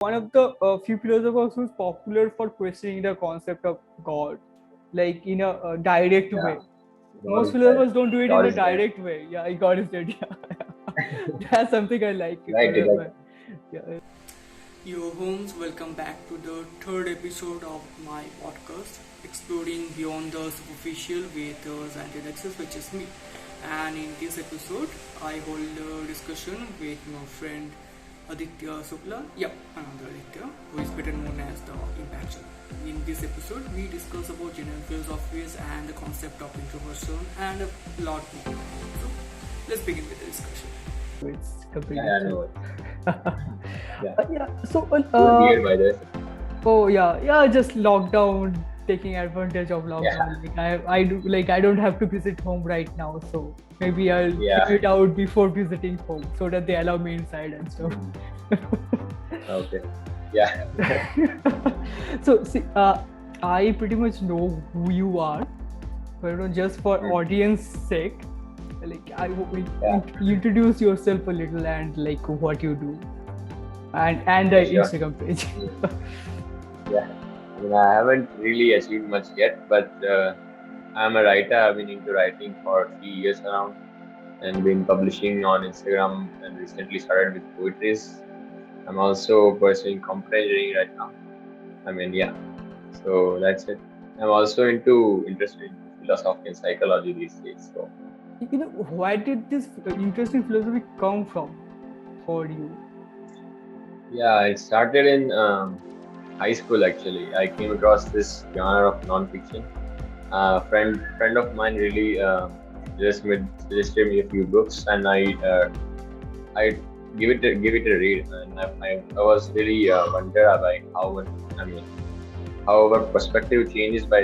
one of the few philosophers who's popular for questioning the concept of God, like in a direct Yeah, way. God Most is dead. philosophers don't do it in God a is dead. direct way. Yeah, God is dead. Yeah, that's something I like. Right, right. Yeah. Yo, homes, welcome back to the third episode of my podcast, exploring beyond the superficial with Zanted Access, which is me. And in this episode, I hold a discussion with my friend Aditya Supla. Yep, another Aditya, who is better known as the Impact Channel. In this episode, we discuss about general philosophies and the concept of introversion and a lot more. So, let's begin with the discussion. It's Yeah, completely I true. know. Yeah. Yeah. So, Good year, by the way. oh yeah, just lockdown, taking advantage of Yeah, lockdown. I don't have to visit home right now, so maybe I'll yeah. figure it out before visiting home, so that they allow me inside and stuff. Mm. Okay. Yeah. So see, I pretty much know who you are, but just for Mm. audience sake, like I will Yeah. introduce yourself a little and like what you do, and the Yeah, sure. Instagram page. Mm. Yeah. I haven't really achieved much yet, but I'm a writer. I've been into writing for 3 years around and been publishing on Instagram and recently started with poetries. I'm also pursuing computer engineering right now. Yeah. So that's it. I'm also interested in philosophy and psychology these days. So Where did this interesting philosophy come from for you? yeah, it started in high school actually. I came across this genre of non-fiction. Friend of mine really suggested me a few books, and I give it a read, and I was really wondered by I mean how our perspective changes by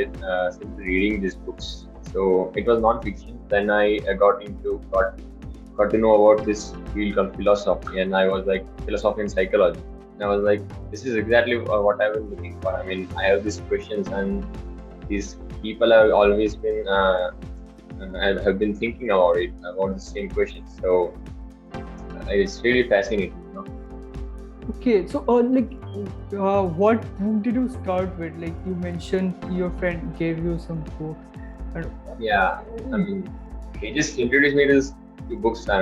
simply reading these books. So it was non-fiction. Then I got to know about this field called philosophy, and I was like philosophy and psychology. And I was like, this is exactly what I've been looking for. I have these questions, and these people have always been have been thinking about the same questions. So it's really fascinating, you know. Okay, so what book did you start with? Like you mentioned, your friend gave you some books. Yeah, I mean, he just introduced me to books. I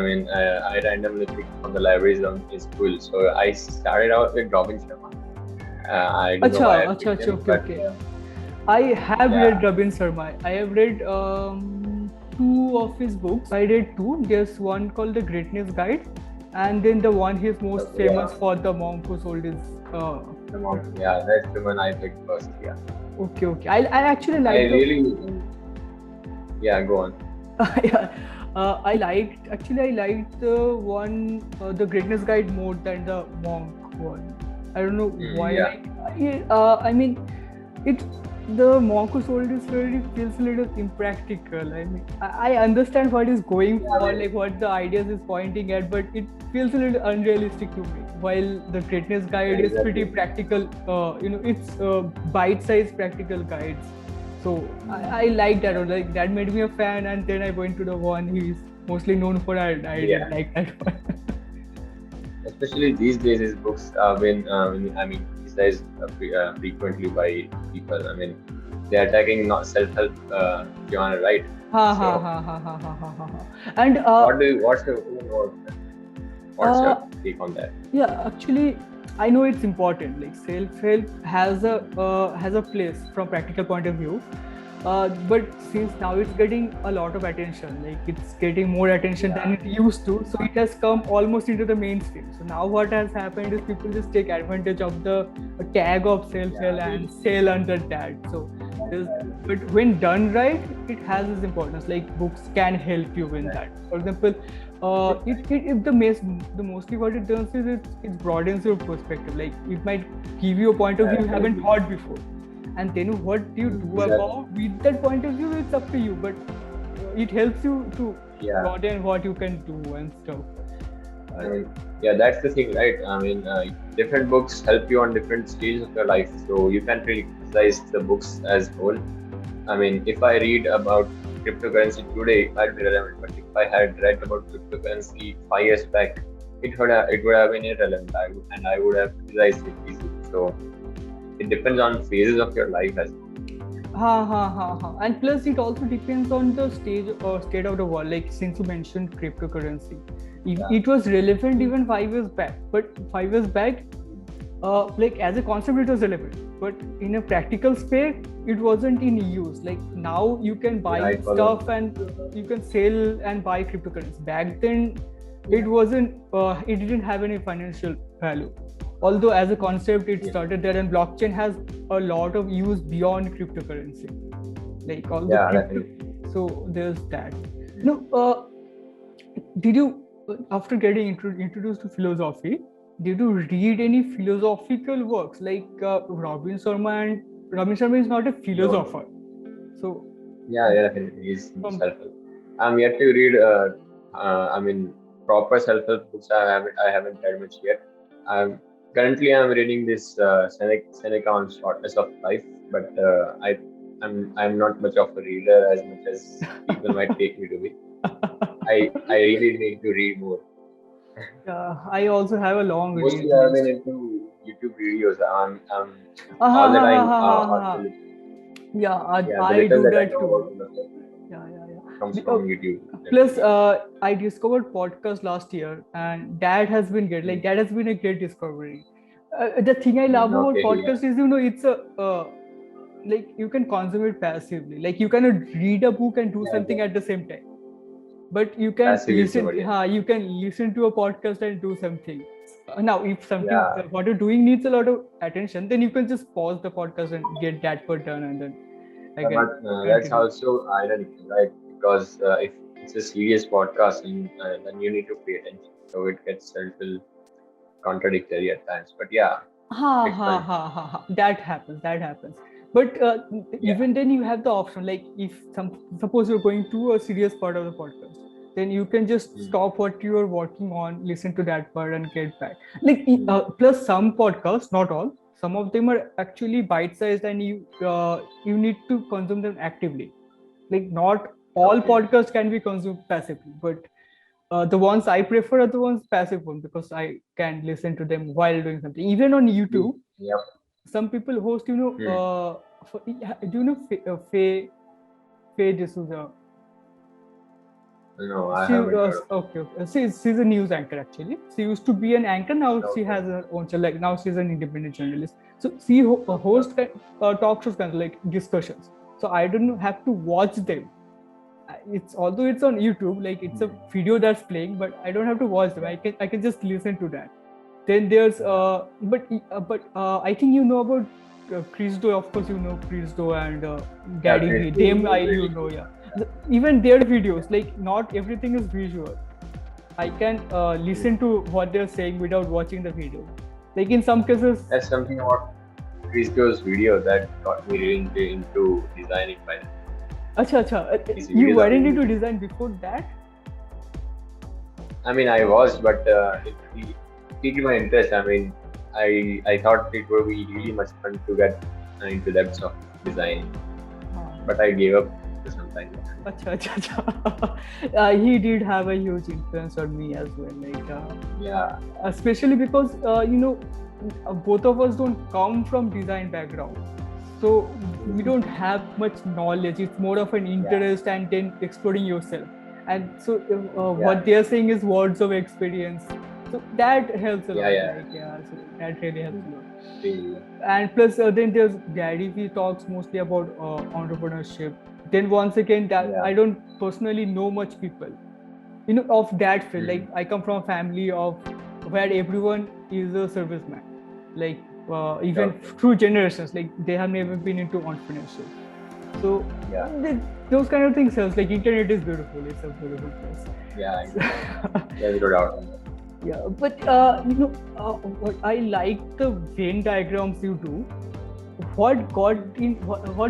randomly picked from the libraries in school. So I started out with Robin Sharma. I don't know Acha, why I acha, picked acha, him, okay, but okay. I have yeah, read Rabin Sharma. I have read two of his books. I read two. There's one called The Greatness Guide, and then the one he's most okay, famous yeah, for, The Monk Who Sold His. yeah, that's the one I picked first. Yeah, Okay, okay. I actually I like the. really, yeah, go on. Yeah, I liked the one, The Greatness Guide, more than the Monk one. I don't know why. Yeah, I mean, it the Monk Who Sold His Story feels a little impractical. I mean, I understand what he's going yeah, for, like what the ideas is pointing at, but it feels a little unrealistic to me. While the Greatness yeah, Guide is pretty exactly. practical, it's bite-sized practical guides. So I like that. Or like that made me a fan, and then I went to the one he's mostly known for. I didn't Yeah, like that one. especially these days, his books have been, criticized frequently by people. They're attacking not self-help genre, right? Ha ha So, ha ha ha ha ha ha. And what's your opinion about what's your uh, take on that? yeah, actually, I know it's important. Like self-help has a place from practical point of view. But since now it's getting a lot of attention, like it's getting more attention Yeah, than it used to, so it has come almost into the mainstream. So now what has happened is people just take advantage of the tag of self-help yeah, and really. sell under that. So there's, but when done right, it has its importance. Like books can help you in Right. that. For example, if the mostly what it does is it broadens your perspective. Like it might give you a point of Yeah, view you haven't absolutely. thought before, and then what you do Exactly. about with that point of view, it's up to you, but it helps you to Yeah. broaden what you can do and stuff. I mean, yeah, that's the thing, right? Different books help you on different stages of your life, so you can't really criticize the books as whole. If I read about cryptocurrency today, it might be relevant, but if I had read about cryptocurrency 5 years back, it would have been irrelevant. And I would have criticized it easily. So it depends on phases of your life as well. And plus, it also depends on the state of the world. Like since you mentioned cryptocurrency, it was relevant even 5 years back. But 5 years back, like as a concept, it was relevant. But in a practical space, it wasn't in use. Like now, you can buy stuff and you can sell and buy cryptocurrency. Back then, it wasn't. It didn't have any financial value. Although as a concept it started there, and blockchain has a lot of use beyond cryptocurrency, like all the crypto. So there's that. Did you, after getting introduced to philosophy, did you read any philosophical works like Robin Sharma? And Robin Sharma is not a philosopher, so he's self-help. I'm yet to read proper self-help books. I haven't read much yet. Currently, I'm reading this Seneca on Shortness of Life, but I'm not much of a reader as much as people might take me to be. I really need to read more. I also have a long reading. Mostly I've been into YouTube videos. All the time. I do that too. Comes from YouTube. Plus, I discovered podcast last year, and that has been great. Like that has been a great discovery. The thing I love about podcast is, it's a like you can consume it passively. Like you cannot read a book and do something at the same time, but you can listen. You can listen to a podcast and do something. Now, if something what you're doing needs a lot of attention, then you can just pause the podcast and get that part done, and then. That's also ironic, right? Because if it's a serious podcast, then you need to pay attention. So it gets a little contradictory at times. But that happens. But even then, you have the option. Like if suppose you're going to a serious part of the podcast, then you can just stop what you are working on, listen to that part, and get back. Like plus some podcasts, not all. Some of them are actually bite-sized, and you need to consume them actively. Like not all podcasts can be consumed passively, but the ones I prefer are the ones passive ones, because I can listen to them while doing something. Even on YouTube, some people host. Do you know Faye D'Souza? No, I haven't. Okay. She's a news anchor actually. She used to be an anchor. Now she has her own channel. Like now she's an independent journalist. So she hosts talk shows, kind of like discussions. So I don't have to watch them. Although it's on YouTube, like it's a video that's playing, but I don't have to watch them. I can just listen to that. Then there's but I think you know about Chris Do. Of course, you know Chris Do and Gary Vee. Them even their videos, like not everything is visual. I can listen to what they're saying without watching the video. Like in some cases, that's something about Chris Do's video that got me really into designing. You weren't into design before that? I mean, I was, but it piqued my interest. I mean, I thought it would be really much fun to get into depths of design, but I gave up sometime. He did have a huge influence on me as well. Like, especially because both of us don't come from design background, so we don't have much knowledge. It's more of an interest and then exploring yourself. And so what they're saying is words of experience. So that helps a lot. So that really helps a lot. And plus, then there's Gary Vee talks mostly about entrepreneurship. Then once again, I don't personally know much people, of that field. Like I come from a family of where everyone is a serviceman. Like even through generations, like they have never been into entrepreneurship. So those kind of things helps. Like internet is beautiful. It's a beautiful place. There's no doubt. But I like the Venn diagrams you do. What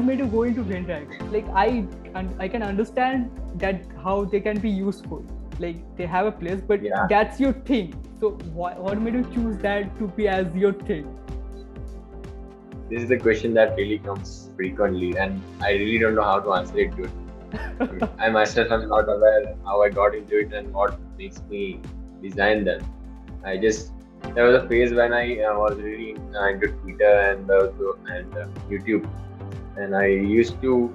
made you go into Venn diagrams? Like I can understand that how they can be useful. Like they have a place, but that's your thing. So what made you choose that to be as your thing? This is the question that really comes frequently, and I really don't know how to answer it good. I myself am not aware how I got into it and what makes me design them. I just there was a phase when I was really into Twitter and YouTube, and I used to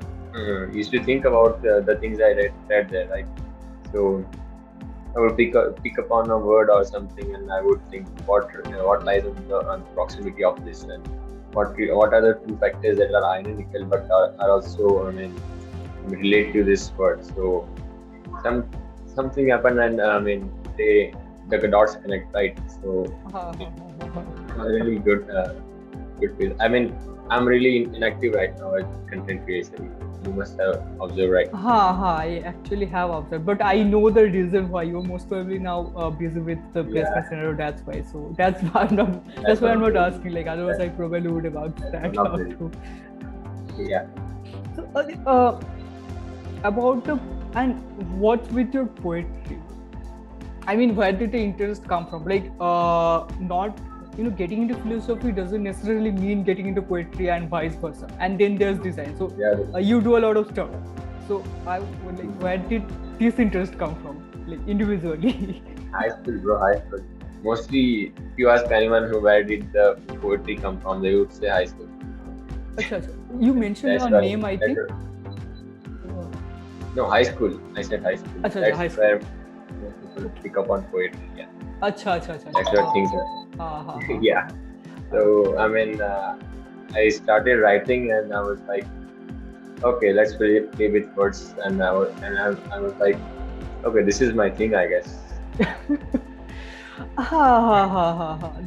think about the things I read there, right? So I would pick upon a word or something, and I would think what lies on the proximity of this, and what are the two factors that are identical but are also, I mean, relate to this word. So some something happened, and I mean, they the dots connect, right? So Ha, it ha, ha, ha, was a really good feel. I mean, I'm really inactive right now with content creation. You must have observed, right? I actually have observed, but I know the reason why you're most probably now busy with the Yeah, placement scenario. That's why. So that's why I'm not. That's that's why one I'm of not the asking. Like otherwise, I probably would have asked that's one that of out the too. yeah. So about the and what's with your poetry? I mean, where did the interest come from? Like, not getting into philosophy doesn't necessarily mean getting into poetry and vice versa. And then there's design. So Yeah, you do a lot of stuff. So I would like, where did this interest come from? Like individually. high school, bro, high school. Mostly, if you ask anyone who where did the poetry come from, they would say high school. Acha, acha. You mentioned That's your why. name, I That's think. no high school. I said high school. Acha, acha, That's high school. where most people pick up on poetry. Yeah, Acha, acha, acha, that's acha. where things are. Yeah. So I mean, I started writing, and I was like, okay, let's play with words, and I was like, okay, this is my thing, I guess. Okay.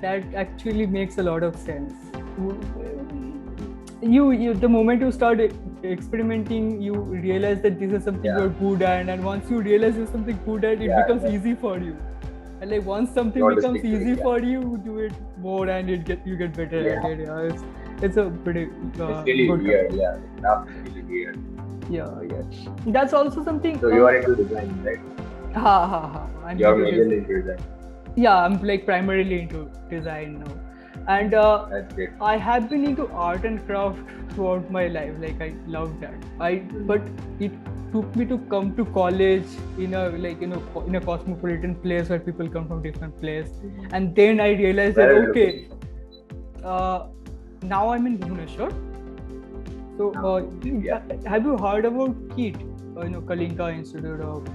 That actually makes a lot of sense. You the moment you start experimenting, you realize that this is something Yeah, you're good at, and once you realize you're something good at, it yeah, becomes yeah. easy for you. And like once You something want to becomes stick to it. easy Yeah, for you, you do it more, and you get better yeah. at it. Yeah, it's a pretty It's really good weird. Yeah, the craft is really weird. yeah. That's also something. So you are into design, right? I'm You're into this. majorly into design. Yeah, I'm like primarily into design now, and That's great. I have been into art and craft throughout my life. Like I love that. But it took me to come to college in a in a cosmopolitan place where people come from different place, and then I realized that Where are you okay, uh, now I'm in Bhubaneswar. So now? Yeah, have you heard about KIT? Kalinka Institute of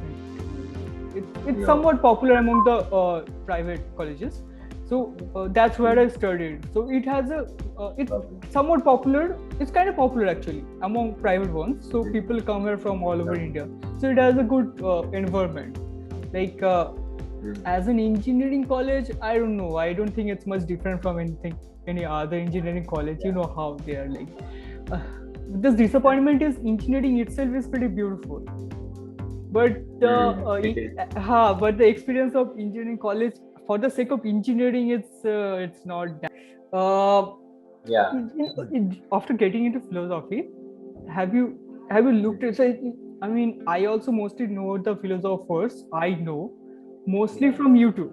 it's no. somewhat popular among the private colleges. So that's where I studied. So it has a it's Okay. somewhat popular. It's kind of popular actually among private ones. So people come here from all over Okay. India. So it has a good environment. Like as an engineering college, I don't know. I don't think it's much different from any other engineering college. You Yeah. know how they are like. Uh, the disappointment is engineering itself is pretty beautiful, but It is. but the experience of engineering college for the sake of engineering it's not that uh, Yeah. after getting into philosophy, have you looked at so I mean I also mostly know the philosophers I know mostly Yeah. from YouTube,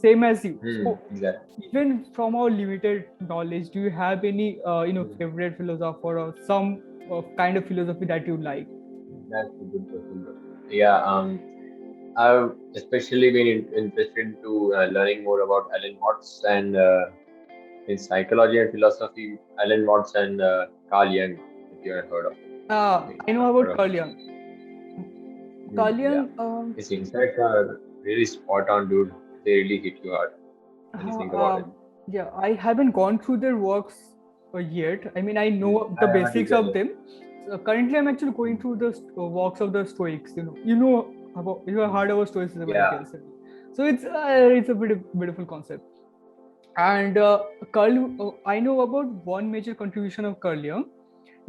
same as you. So Exactly. even from our limited knowledge, do you have any favorite philosopher or some kind of philosophy that you like? That's a good question, bro. Yeah. I've especially been interested to learning more about Alan Watts and in psychology and philosophy, Alan Watts and Carl Jung, if you have heard of it. Maybe I you know have heard about of Carl it. Jung. Carl Yeah. Jung, His insights are really spot on, dude. They really hit you hard when you think about it. yeah, I haven't gone through their works yet. I mean, I know the I haven't basics either of yet. them. So currently, I'm actually going through the works of the Stoics. You know about you have heard about Stoicism, I Yeah. guess. So it's a pretty beautiful concept. And I know about one major contribution of Carl Jung.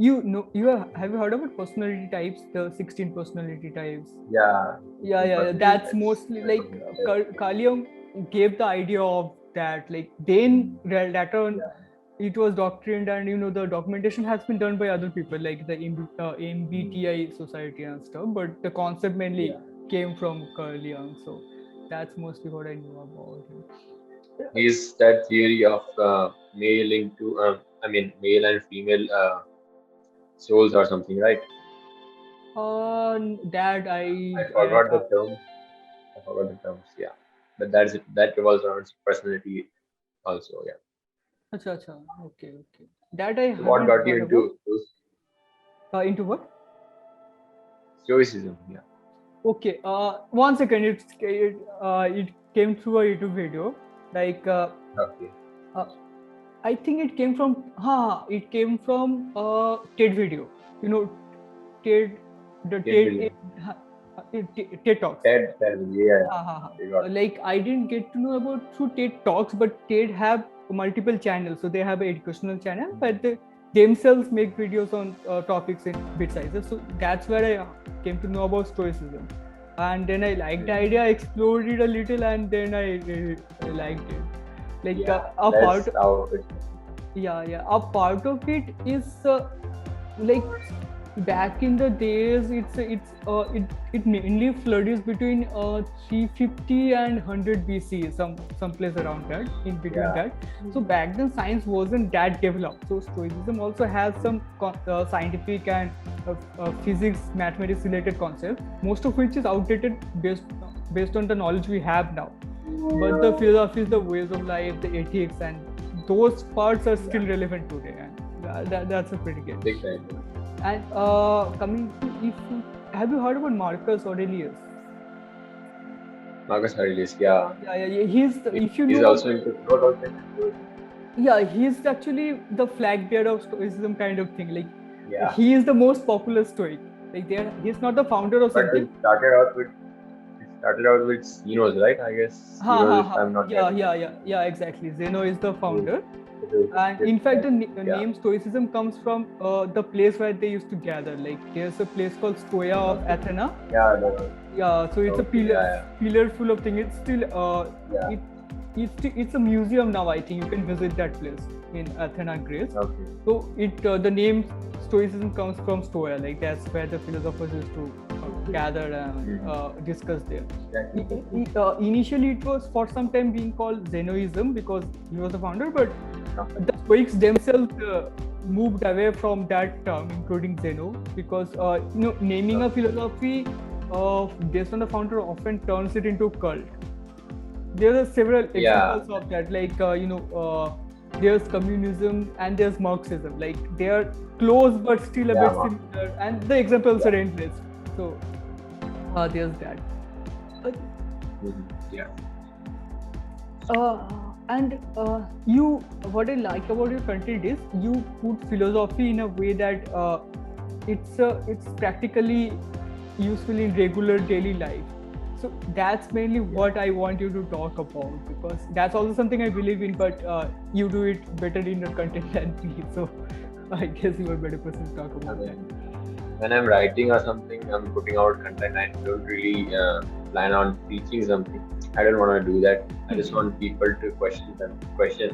Have you heard about personality types? The 16 personality types. Yeah. Yeah. Personality That's types. mostly That's like something out there. Carl Jung gave the idea of that. Like then later on, Yeah. it was doctrined, and the documentation has been done by other people like the MBTI society and stuff. But the concept mainly Yeah. came from Carl Jung. So that's mostly what I know about him. Is that theory of male into, I mean, male and female souls or something, right? That I I forgot the terms. I forgot the terms. Yeah. but that revolves around personality also. Yeah. Acha, acha. Okay, okay. That I So what haven't got you heard about. into those Into what? stoicism? Yeah. Okay. 1 second. It came through a YouTube video. Like Okay. uh, I think it came from. It came from TED video. You know, TED, the Kid TED, video. TED Talks. Ted, yeah, Ha, ha, ha. they got it. Like I didn't get to know about through TED Talks, but TED have multiple channels. So they have an educational channel, but they themselves make videos on topics in bit sizes. So that's where I came to know about Stoicism, and then I liked the idea, explored it a little, and then I really liked it. Like Yeah, a that's part, how it. yeah, a part of it is like back in the days it mainly flourishes between 350 and 100 BC, some place around that, in between Yeah. that. So back then science wasn't that developed, so Stoicism also has some scientific and physics mathematics related concepts, most of which is outdated based on the knowledge we have now, but the philosophies, the ways of life, the ethics, and those parts are still relevant today, and that's a pretty good. Big time. And coming to, if have you heard about Marcus Aurelius? Marcus Aurelius, yeah. Yeah. He's if you He's know, also into thought also. yeah, he's actually the flag bearer of Stoicism kind of thing. Like Yeah. he is the most popular Stoic. Like he's not the founder or But something. it started out with Zenos, right? I guess Zenos, if I'm not Yeah, exactly. Zeno is the founder. mistaken. And in fact, the Yeah. name Stoicism comes from the place where they used to gather. Like there's a place called Stoia of Athena. Yeah, no, no. Yeah, so it's a Okay, pillar, pillar full of things. It's still Yeah. it's a museum now. I think you can visit that place in Athena, Greece. Okay. So the name Stoicism comes from Stoia. Like that's where the philosophers used to gather and discuss there. Initially, it was for some time being called Zenoism because he was the founder, but the Stoics themselves moved away from that term, including Zeno, because naming a philosophy based on the founder often turns it into a cult. There are several examples of that, like there's communism and there's Marxism. Like they are close but still a bit similar, and the examples are endless. So there's that. Yeah. And you, what I like about your content is you put philosophy in a way that it's practically useful in regular daily life. So that's mainly what I want you to talk about, because that's also something I believe in, but you do it better in your content than me. So I guess you are a better person to talk about that. When I'm writing or something, I'm putting out content, I don't really plan on teaching something. I don't want to do that. I just want people to question them.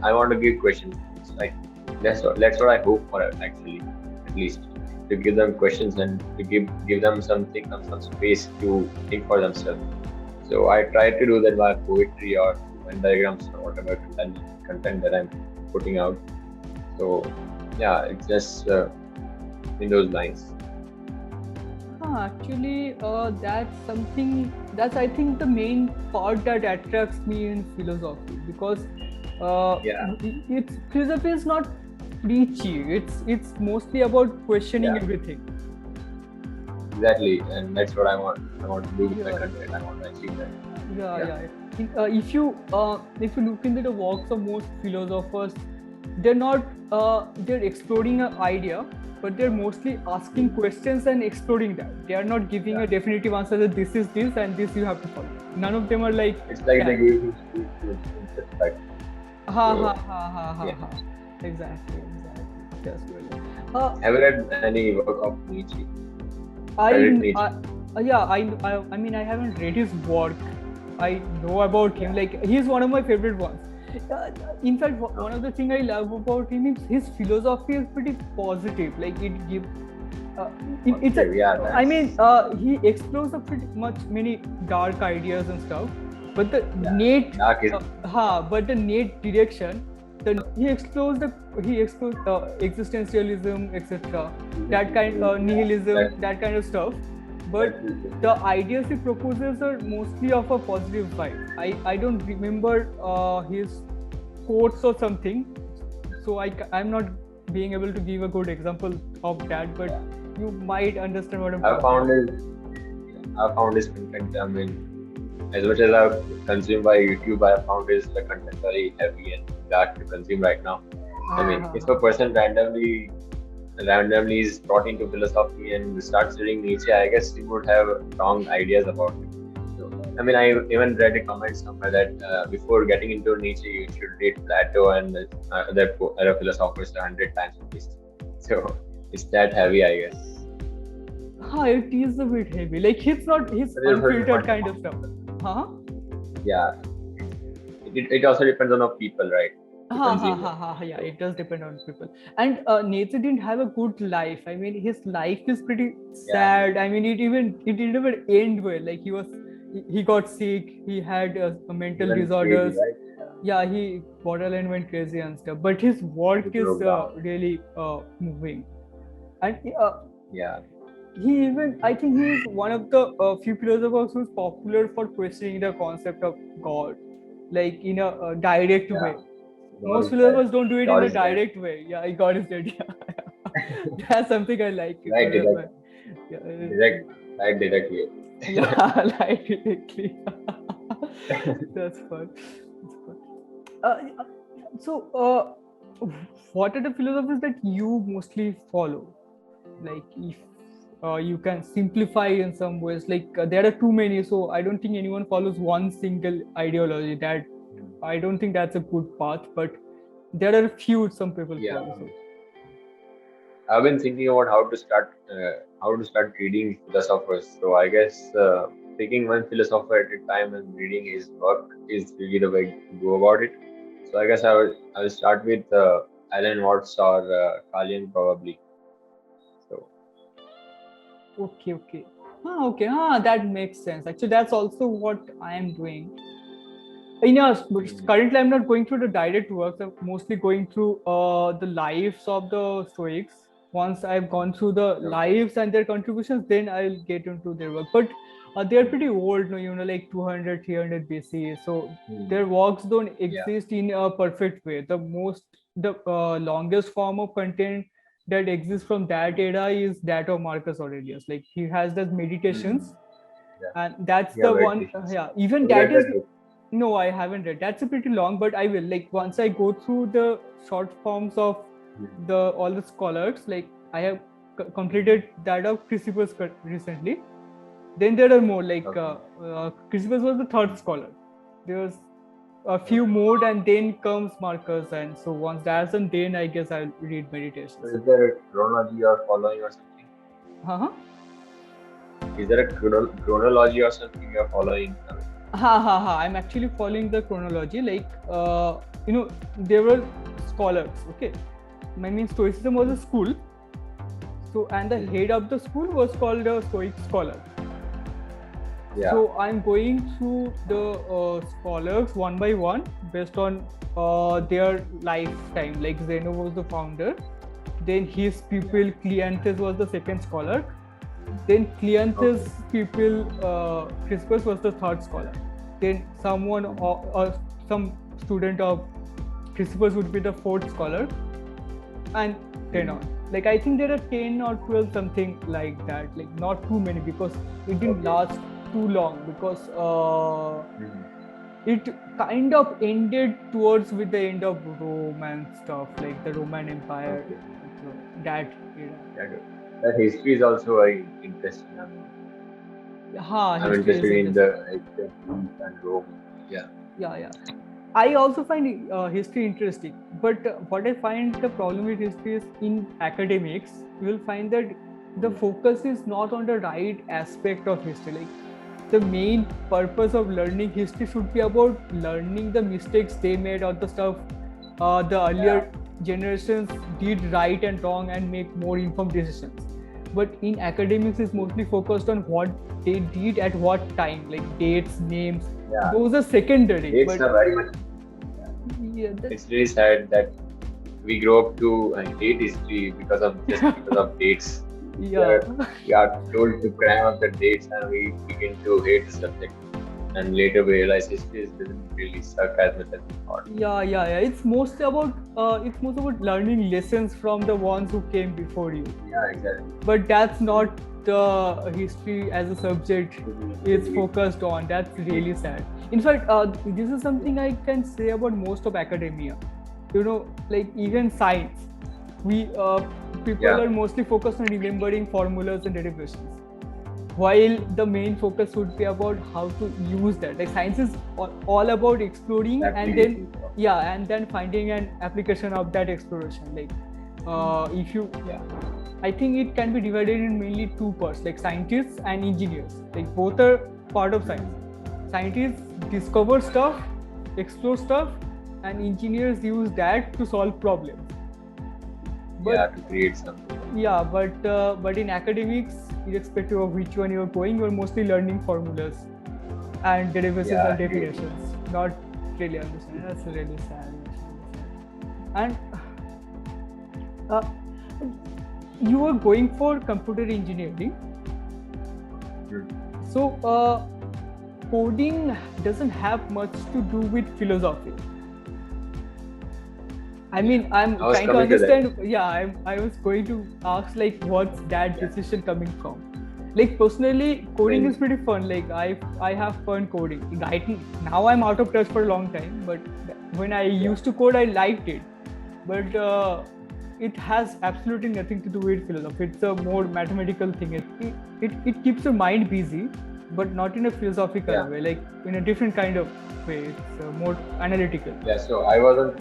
I want to give questions. It's like that's what I hope for, actually, at least, to give them questions and to give them something, some space to think for themselves. So I try to do that by poetry or Venn diagrams or whatever content that I'm putting out. So yeah, it's just in those lines. Actually, that's I think the main part that attracts me in philosophy, because philosophy is not preachy. It's mostly about questioning everything. Exactly, and that's what I want. I want to do with my content. I want to achieve that. If you look into the works of most philosophers, they're not they're exploring an idea, but they're mostly asking questions and exploring that. They are not giving a definitive answer that this is this and this you have to follow. None of them are like. It's like they gave you speech. Exactly. That's really. Have you read any work of Nietzsche? I mean, I haven't read his work. I know about him. Like he's one of my favorite ones. In fact, one of the things I love about him is his philosophy is pretty positive. Like it gives. He explores a pretty much many dark ideas and stuff, but the innate direction. He explores existentialism, etc. That kind of nihilism, that kind of stuff. but the ideas he proposes are mostly of a positive vibe. I don't remember his quotes or something, so I'm not being able to give a good example of that, but you might understand what I'm I've talking found about. I've found his content. I mean, as much as I've consumed by YouTube, I found his the content very heavy and dark to consume right now. I mean, if a person randomly is brought into philosophy and starts reading Nietzsche, I guess he would have wrong ideas about it. So, I mean, I even read a comment somewhere that before getting into Nietzsche, you should read Plato and other philosophers 100 times at least. So it's that heavy, I guess. It is a bit heavy. Like it's not his But it's very unfiltered fun. kind of stuff. Yeah, it also depends on the people, right? To consume it. Yeah, it does depend on people. And Nietzsche didn't have a good life. I mean, his life is pretty Yeah, sad. I mean, it didn't even end well. Like he got sick. He had mental even crazy, disorders. right? Yeah, he borderline went crazy and stuff. But his work It is broke down. really moving. And Yeah, I think he is one of the few philosophers who's popular for questioning the concept of God, like in a direct way. yeah. God Most is dead. philosophers don't do it in God a is dead. direct way. Yeah, God is dead. Yeah. That's something I like. Right, direct, Yeah, direct, right, directly. yeah, like directly. That's fun. What are the philosophies that you mostly follow? Like, if you can simplify in some ways, like there are too many, so I don't think anyone follows one single ideology. That I don't think that's a good path, but there are a few some people Yeah, follow. So. I've been thinking about how to start reading philosophers. So I guess picking one philosopher at a time and reading his work is really the way to go about it. So I guess I will start with Alan Watts or Carl Jung probably. So Okay. Okay. That makes sense. Actually, that's also what I am doing. Currently, I'm not going through the direct works. I'm mostly going through the lives of the Stoics. Once I've gone through the okay, lives and their contributions, then I'll get into their work. But they're pretty old, like 200, 300 BC. So their works don't yeah, exist in a perfect way. The longest form of content that exists from that era is that of Marcus Aurelius. Like he has the meditations, yeah, and that's yeah, the one. meditations. Yeah, even Have you that read is that book? no, I haven't read. That's a pretty long, but I will. Like once I go through the short forms of the all the scholars, like I have completed that of Chrysippus recently. Then there are more. Like Okay. Chrysippus was the third scholar. There's a few more, and then comes Marcus, and so once that's done, then I guess I'll read So meditations. is there a chronology you're following or something? Uh-huh. Is there a chronology or something you're following? I mean, I'm actually following the chronology. Like there were scholars. Okay, I mean Stoicism was a school. So and the head of the school was called a Stoic scholar. yeah. So I'm going through the scholars one by one based on their lifetime. Like Zeno was the founder, then his pupil Cleanthes was the second scholar, then Cleanthes' pupil Chrysippus was the third scholar, then someone or some student of Chrysippus would be the fourth scholar, and then on. Like I think there are 10 or 12 something like that. Like not too many because it didn't last too long because it kind of ended towards with the end of Rome and stuff, like the Roman Empire. So that era. That history is also very interesting. I mean, I'm History is interested in interesting. the ancient Greece and Rome. Yeah. Yeah. I also find history interesting, but what I find the problem with history is in academics, you will find that the focus is not on the right aspect of history. Like the main purpose of learning history should be about learning the mistakes they made or the stuff the earlier generations did right and wrong and make more informed decisions. But in academics, it's mostly focused on what they did at what time, like dates, names. Yeah. Those are secondary. Dates are very much. Yeah, It's really sad that we grow up to hate history because of dates. We Yeah. we are told to cram up the dates and we begin to hate the subject. And later we realize history doesn't really suck as much as we thought. Yeah. It's most about learning lessons from the ones who came before you. Yeah, exactly. But that's not the history as a subject is focused on. That's really sad. In fact, this is something I can say about most of academia. Like even science, we people Yeah, are mostly focused on remembering formulas and derivations, while the main focus would be about how to use that. Like science is all about exploring and then application. finding an application of that exploration. Like if you Yeah, I think it can be divided in mainly two parts, like scientists and engineers. Like both are part of science. Scientists discover stuff, explore stuff, and engineers use that to solve problems. yeah, But to create something. but in academics, irrespective of which one you're going, you're mostly learning formulas and derivations Yeah, and indeed. definitions. Not really understanding. That's really sad. And uh, you were going for computer engineering, Hmm. so coding doesn't have much to do with philosophy. I Yeah, mean, I'm I was trying to coming to that. understand. Yeah, I was going to ask, like, what's that Yeah, decision coming from? Like, personally, I coding is mean, pretty fun. Like, I have fun coding. Right now, I'm out of touch for a long time, but when I yeah, used to code, I liked it. But it has absolutely nothing to do with philosophy. It's a more mathematical thing. It keeps your mind busy, but not in a philosophical yeah, way. Like in a different kind of way. It's more analytical. yeah. So I wasn't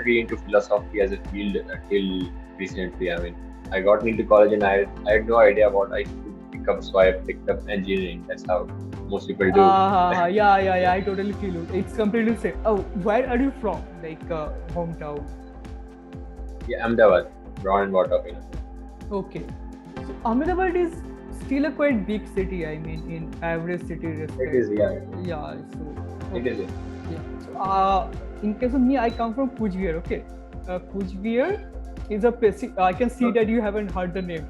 really into philosophy as a field till recently. I mean, I got into college and I had no idea what I should pick up, so I picked up engineering. That's how most people do. Yeah. So, I totally feel it. It's completely same. Oh, where are you from? Like hometown. yeah, Ahmedabad, born and brought up in. Okay. So Ahmedabad is still a quite big city. I mean, in average city It respect. is, yeah, Yeah. So it is. okay. Yeah. So in case of me, I come from Kujvir. Okay. Kujvir is a place. I can see Okay. that you haven't heard the name,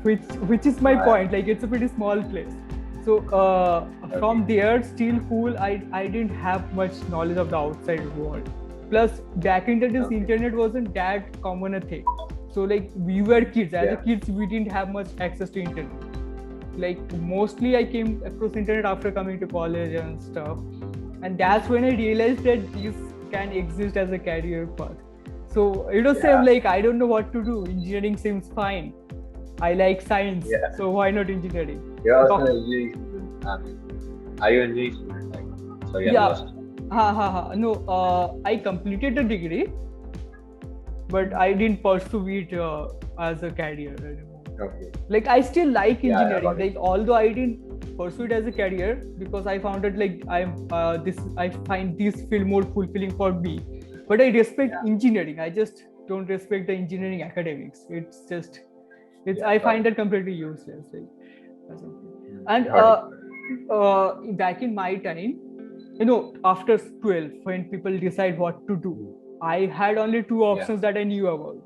which is my No, point. Like it's a pretty small place. So from okay. there, still cool. I didn't have much knowledge of the outside world. Plus, back in the days, Okay. internet wasn't that common a thing. So like we were kids. As a Yeah. kids, we didn't have much access to internet. Like mostly I came across internet after coming to college and stuff, and that's when I realized that this can exist as a career path. So it was same, Yeah. like I don't know what to do. Engineering seems fine. I like science, Yeah. so why not engineering? You're also an Doc- engineering student. Are you an engineering student? Like, sorry, I'm yeah. lost. Ha. No, I completed the degree, but I didn't pursue it as a career anymore. Okay. Like I still like Yeah, I engineering, got it. like although I didn't pursue it as a career, because I found it like I find this field more fulfilling for me. But I respect Yeah. engineering. I just don't respect the engineering academics. It's just it's Yeah, I got find it. that completely useless. Like that's okay. And Got it. back in my time, after 12, when people decide what to do, I had only two Yeah. options that I knew about: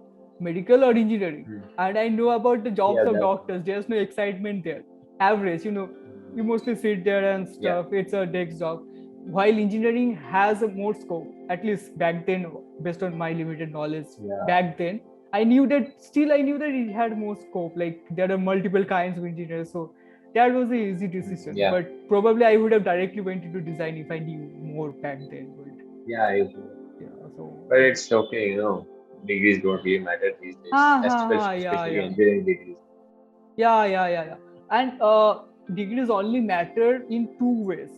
medical or engineering. Hmm. And I know about the Yeah, jobs of that. doctors. There's no excitement there. Average, you mostly sit there and Yeah. stuff. It's a desk job. While engineering has a more scope, at least back then, based on my limited knowledge, Yeah. back then, I knew that it had more scope. Like there are multiple kinds of engineers. So that was an easy decision. Yeah. But probably I would have directly went into design if I knew more back then. But Yeah. yeah, so But it's okay, Degrees don't really matter these days, especially yeah. engineering degrees. Yeah. And degrees only matter in two ways,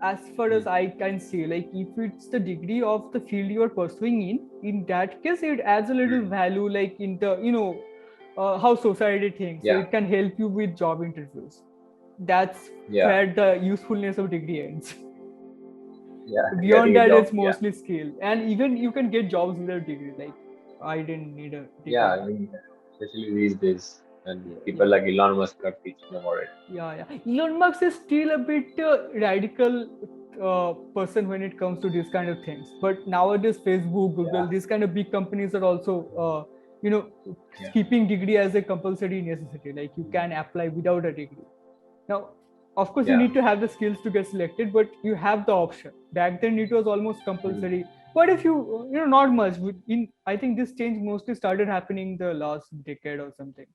as far as Hmm. I can see. Like if it's the degree of the field you are pursuing in that case, it adds a little Hmm. value, like in the how society thinks. So Yeah. it can help you with job interviews. That's Yeah. where the usefulness of degree ends. Yeah. Beyond Getting a that, job. it's Yeah. mostly skill, and even you can get jobs without degree. Like I didn't need a Yeah. degree I back mean, then. especially these days, and Yeah. people like Elon Musk are teaching about it. Yeah. Elon Musk is still a bit radical person when it comes to these kind of things. But nowadays, Facebook, Google, Yeah. these kind of big companies are also Yeah. keeping degree as a compulsory necessity. Like you can apply without a degree. Now, of course, you Yeah. need to have the skills to get selected, but you have the option. Back then, it was almost compulsory. But if not much. I think this change mostly started happening the last decade or something.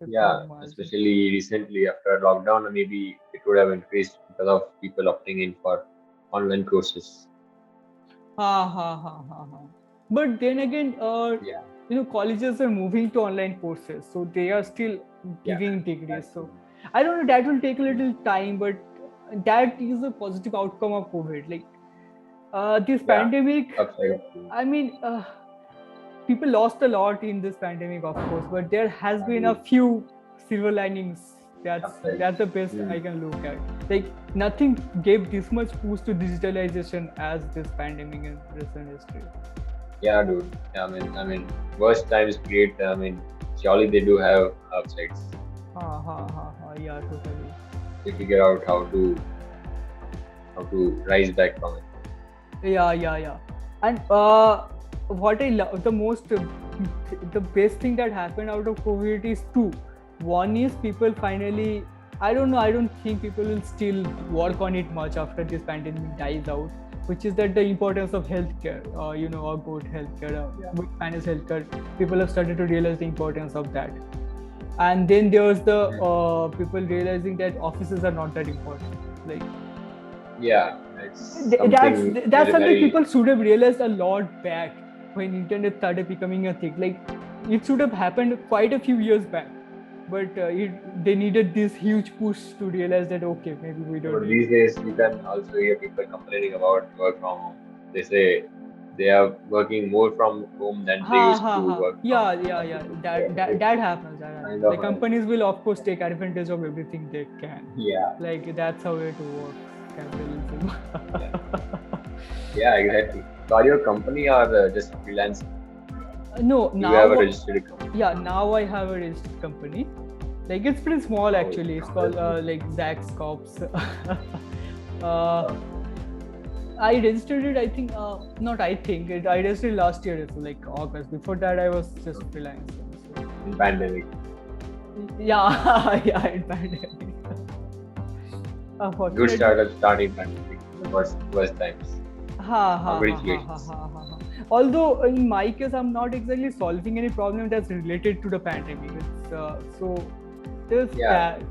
It's Yeah, not much. especially recently after lockdown, maybe it would have increased because of people opting in for online courses. Ha. But then again, Yeah. colleges are moving to online courses, so they are still Yeah. giving degrees. That's So I don't know. That will take a little time, but that is a positive outcome of COVID. Like this yeah. pandemic, Upside of the I mean, people lost a lot in this pandemic, of course, but there has been a value few silver linings. That's upside. that's the best I can look at. Like nothing gave this much boost to digitalization as this pandemic in recent history. Yeah, dude. Yeah, I mean, worst times create. Surely they do have upsides. Yeah, totally. They figure out how to rise back from it. Yeah. And what I love the most, the best thing that happened out of COVID is two. One is people finally. I don't know. I don't think people will still work on it much after this pandemic dies out. Which is that the importance of healthcare, or good healthcare, good managed healthcare. People have started to realize the importance of that. And then there's the people realizing that offices are not that important. Like Yeah, it's that's something that's very, something very. people should have realized a lot back when internet started becoming a thing. Like it should have happened quite a few years back, but they needed this huge push to realize that okay, maybe we don't But need these it. days, you can also hear people complaining about work from home. They say they are working more from home than they used to work from Yeah. office. That So that, it's that happens. That kind happens. The of a companies will of course take advantage of everything they can. yeah, Like that's how it works. Capitalism. yeah, yeah, exactly. So are you a company or just freelance? No, Do you have a now registered company? yeah, now I have a registered company. Like it's pretty small Oh, actually. It's called congratulations. like Zax Corps. uh, I registered it. I think not. I think it. I registered last year, so like August. Before that, I was just freelancing. So, In pandemic. yeah, yeah, it pandemic. Good Unfortunately, start at starting pandemic. The worst times. ha. Congratulations. Although in my case, I'm not exactly solving any problem that's related to the pandemic. It's so there's Yeah, that.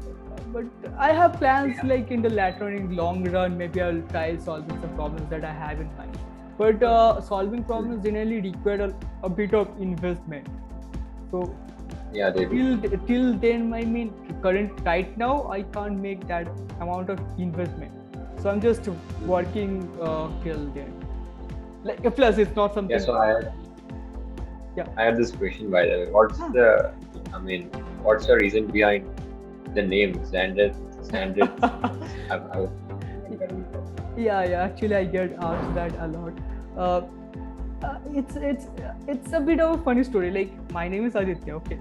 But I have plans like in the latter in long run. Maybe I'll try solving some problems that I have in mind. But solving problems generally require a bit of investment. So yeah, they do. till then, I mean, right now, I can't make that amount of investment. So I'm just working till then. Like plus, it's not Yeah, something. so Yeah. I have this question by the way. I mean, what's the reason behind the name Xander? Xander. I was Yeah. Actually, I get asked that a lot. Uh, it's a bit of a funny story. Like my name is Aditya. Okay,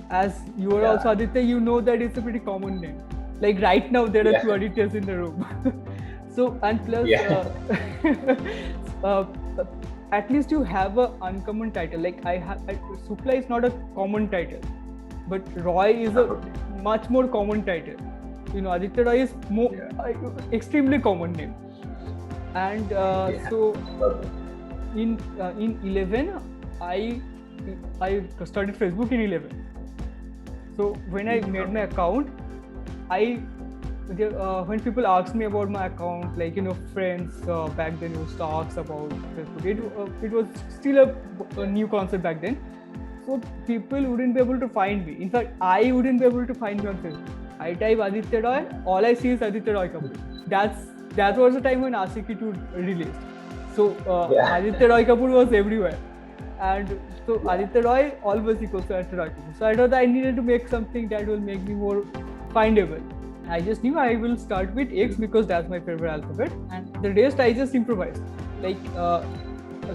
as you are also yeah, Aditya, you know that it's a pretty common name. Like right now, there are yeah, two Adityas in the room. So and plus, yeah. uh, at least you have a uncommon title. Like Sukla is not a common title, but Roy is a Okay. much more common title. Aditya Roy is more Yeah. extremely common name. And Yeah. so Okay. in 11, I started Facebook in 11. So when I made my account, when people asked me about my account, like friends back then used to ask about Facebook. It was still a new concept back then, so people wouldn't be able to find me. In fact, I wouldn't be able to find me on Facebook. I type Aditya Roy, all I see is Aditya Roy Kapoor. That was the time when Ashiki 2 released. So Yeah. Aditya Roy Kapoor was everywhere. And so Yeah. Aditya Roy always equals to Aditya Roy Kapoor. So I thought I needed to make something that will make me more findable. I just knew I will start with X because that's my favorite alphabet, and the rest I just improvised. Like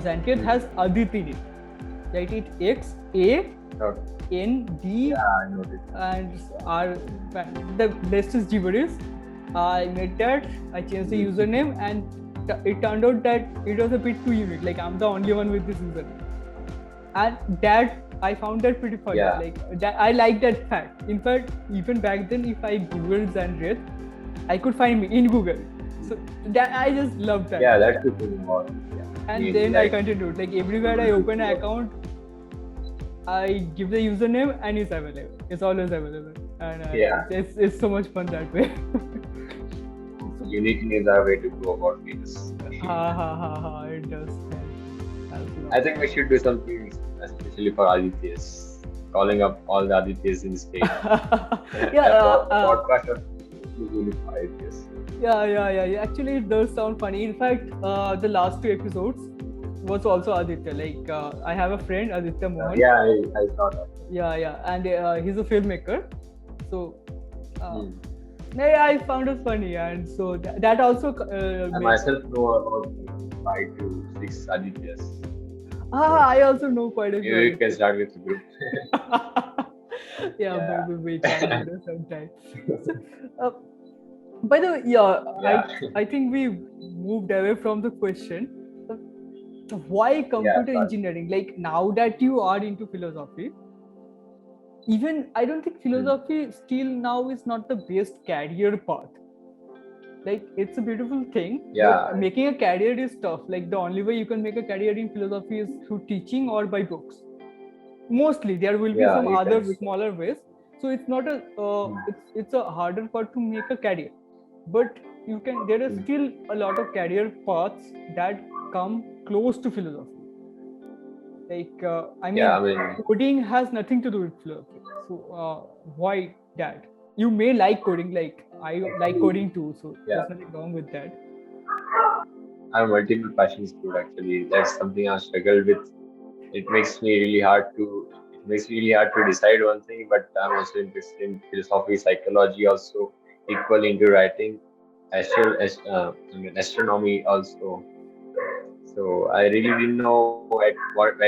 Xantier has Adit in it, right? It's X A Okay. N D Yeah, I noticed. and R. The rest is gibberish. I made that. I changed the username, and it turned out that it was a bit too unique. Like I'm the only one with this username, and that I found that pretty funny. Yeah. Like that, I like that fact. In fact, even back then, if I googled Xanrith, I could find me in Google. So that I just love that. Yeah, that's the thing about it. And Really, then I like- continued. Like everywhere I open an account, I give the username and it's available. It's always available. And Yeah. it's so much fun that way. Uniquely is our way to go about this. Ha, it does. I think we should do something especially for Adityas. Calling up all the Adityas in the state. Podcast of Adityas. Yeah. Actually, it does sound funny. In fact, the last 2 episodes was also Aditya. Like, I have a friend, Aditya Mohan. Yeah, I saw that. Yeah. And he's a filmmaker. So, I found it funny. And so that also... I myself know about 5 to 6 Adityas. I also know quite a few. Maybe we can start with the group. Yeah. Maybe we can do sometime. So, by the way, I think we moved away from the question. Why computer engineering? Like now that you are into philosophy, even I don't think philosophy still now is not the best career path. Like it's a beautiful thing. Yeah. But making a career is tough. Like the only way you can make a career in philosophy is through teaching or by books. Mostly there will be some other smaller ways. So it's not a it's a harder part to make a career. But you can there are still a lot of career paths that come close to philosophy. Like coding has nothing to do with philosophy. So why that? You may like coding, like I like coding too, so there's nothing wrong with that. I have multiple passions too. Actually, that's something I've struggled with. It makes me really hard to decide one thing. But I'm also interested in philosophy, psychology, also equally into writing, astronomy also. So I really didn't know where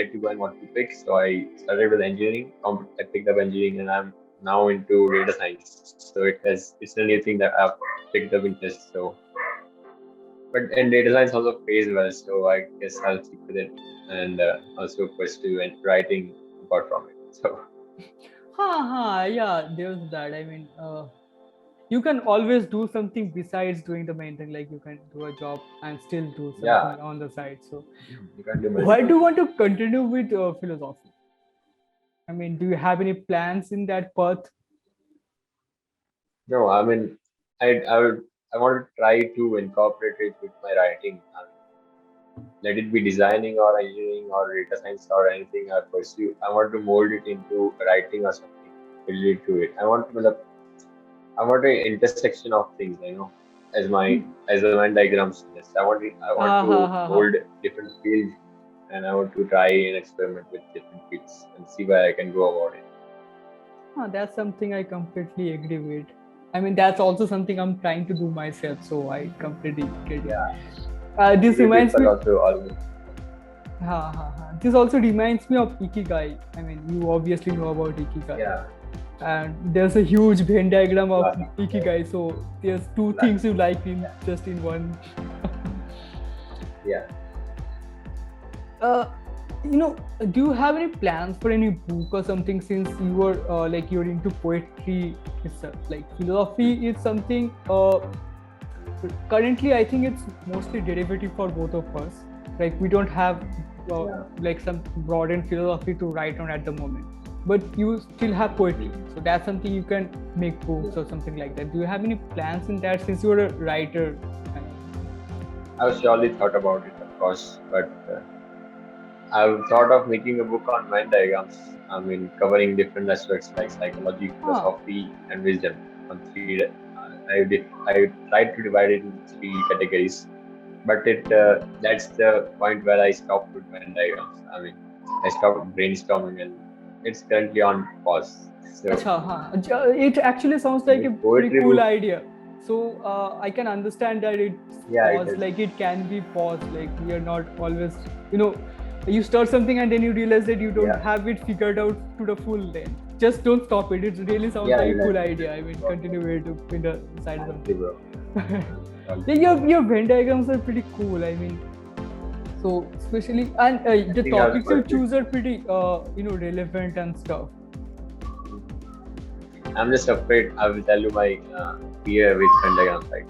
to go and what to pick. So I started with engineering. I picked up engineering, and I'm now into data science. So it's a new thing that I've picked up interest. So, but and data science also pays well. So I guess I'll stick with it and also pursue and writing apart from it. So. Yeah. There's that. I mean, you can always do something besides doing the main thing. Like you can do a job and still do something on the side. So, why do you want to continue with philosophy? I mean, do you have any plans in that path? No, I mean, I want to try to incorporate it with my writing. Let it be designing or engineering or data science or anything I pursue. I want to mold it into writing or something related to it. I want an intersection of things, as the Venn diagram suggests. I want to mold different fields, and I want to try and experiment with different fields and see where I can go about it. That's something I completely agree with. I mean, that's also something I'm trying to do myself, so I completely get it. This reminds me. This also reminds me of Ikigai. I mean, you obviously know about Ikigai. Yeah. And there's a huge Venn diagram of Ikigai. So there's 2 things you like in just in one. Yeah. Do you have any plans for any book or something, since you were you're into poetry itself? Like philosophy is something currently I think it's mostly derivative for both of us. Like we don't have some broadened philosophy to write on at the moment, but you still have poetry, so that's something you can make books or something like that. Do you have any plans in that, since you're a writer? I've surely thought about it, of course, but I've thought of making a book on Venn diagrams. I mean, covering different aspects like psychology, philosophy, and wisdom on 3. I tried to divide it into 3 categories, but that's the point where I stopped with Venn diagrams. I mean, I stopped brainstorming, and it's currently on pause. So, it actually sounds like a pretty cool idea. So I can understand that it's paused, like it can be paused. Like we are not always, you start something and then you realize that you don't have it figured out to the full length. Just don't stop it. It really sounds like a cool idea. I mean, continue it in the side of something. Your Venn diagrams are pretty cool. I mean, So especially, and the think I was topics you perfect. choose are pretty relevant and stuff. I'm just afraid. I will tell you my fear with pentagram, right?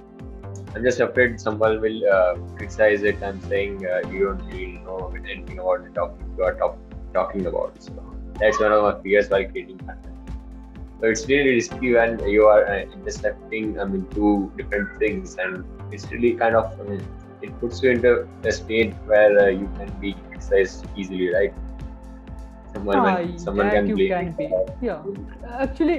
I'm just afraid someone will criticize it and saying you don't really know anything about the topic you are talking about. So that's one of my fears while creating content. So it's really risky when you are intersecting, two different things, and it's really kind of, it puts you into a state where you can be criticized easily, right? Ah, Someone that can you blame can you be. for Yeah. doing Actually,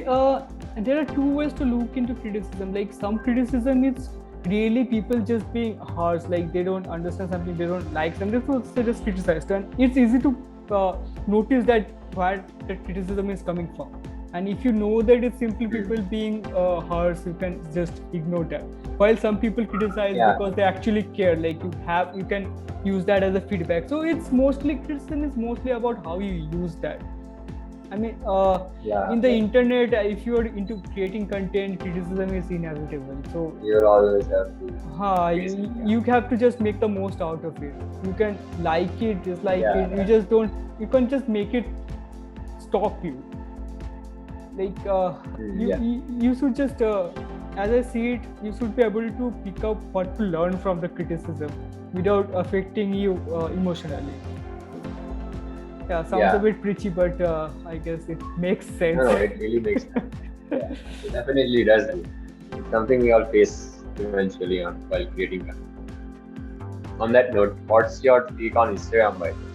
there are two ways to look into criticism. Like some criticism is really people just being harsh, like they don't understand something, they don't like something, so they just criticize. And it's easy to notice that where that criticism is coming from. And if you know that it's simply people being harsh, you can just ignore that. While some people criticize yeah, because they actually care, like you can use that as a feedback. So it's mostly criticism is mostly about how you use that. I mean, yeah, in the internet, if you are into creating content, criticism is inevitable. So, you'll always have to face it. you have to just make the most out of it. You can like it, dislike Yeah, it. You just don't. You can't just make it stop you. Like yeah. you should just, as I see it, you should be able to pick up what to learn from the criticism without affecting you emotionally. Yeah, sounds a Yeah. bit preachy, but I guess it makes sense. No, it really makes sense. Yeah, it definitely does. It's something we all face eventually on while creating content. On that note, what's your take on Instagram, by the way,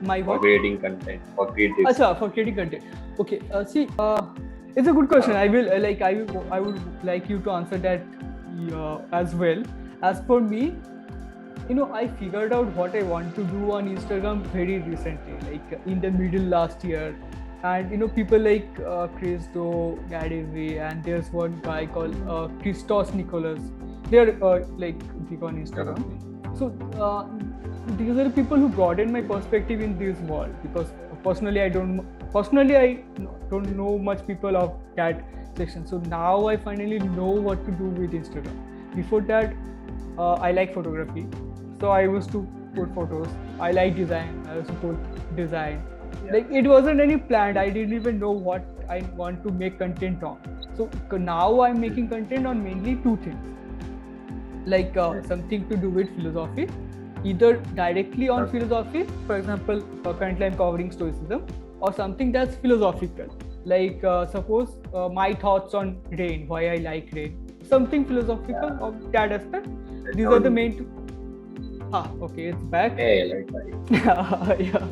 My for what? creating content for creatives? Acha, for creating content. Okay, see, it's a good question. Uh, I would like you to answer that as well. As for me, I figured out what I want to do on Instagram very recently, like in the middle last year. And people like Chris Do, Gary Vee, and there's one guy called Christos Nicholas. They're like big on Instagram. So these are the people who broaden my perspective in this world, because personally I don't know much people of that section. So now I finally know what to do with Instagram. Before that, I like photography, so I used to put photos. I like design, I used to put design. yeah. Like it wasn't any planned. I didn't even know what I want to make content on. So now I'm making content on mainly two things, like something to do with philosophy, either directly on philosophy. For example, currently I'm covering stoicism, or something that's philosophical, like suppose my thoughts on rain, why I like rain, something philosophical Yeah. of that aspect. That These are the sounds main two. Okay, it's back. hey, like Yeah.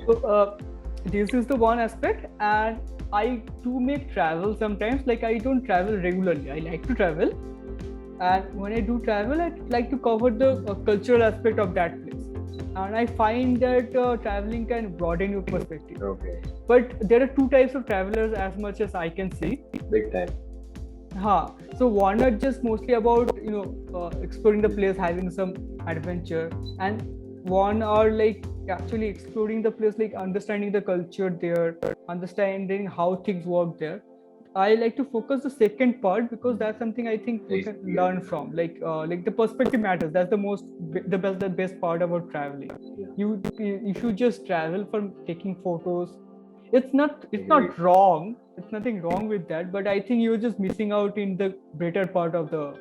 So this is the one aspect. And I do make travel sometimes. Like I don't travel regularly, I like to travel, and when I do travel, I like to cover the cultural aspect of that place. And I find that traveling can broaden your perspective. okay, But there are two types of travelers, as much as I can see. big time. So one are just mostly about exploring the place, having some adventure, and one are like actually exploring the place, like understanding the culture there, understanding how things work there. I like to focus the second part, because that's something I think we can Basically, learn from. Like the perspective matters. That's the best part about traveling. yeah. If you just travel for taking photos, it's Agreed. not wrong. It's nothing wrong with that. But I think you're just missing out in the greater part of the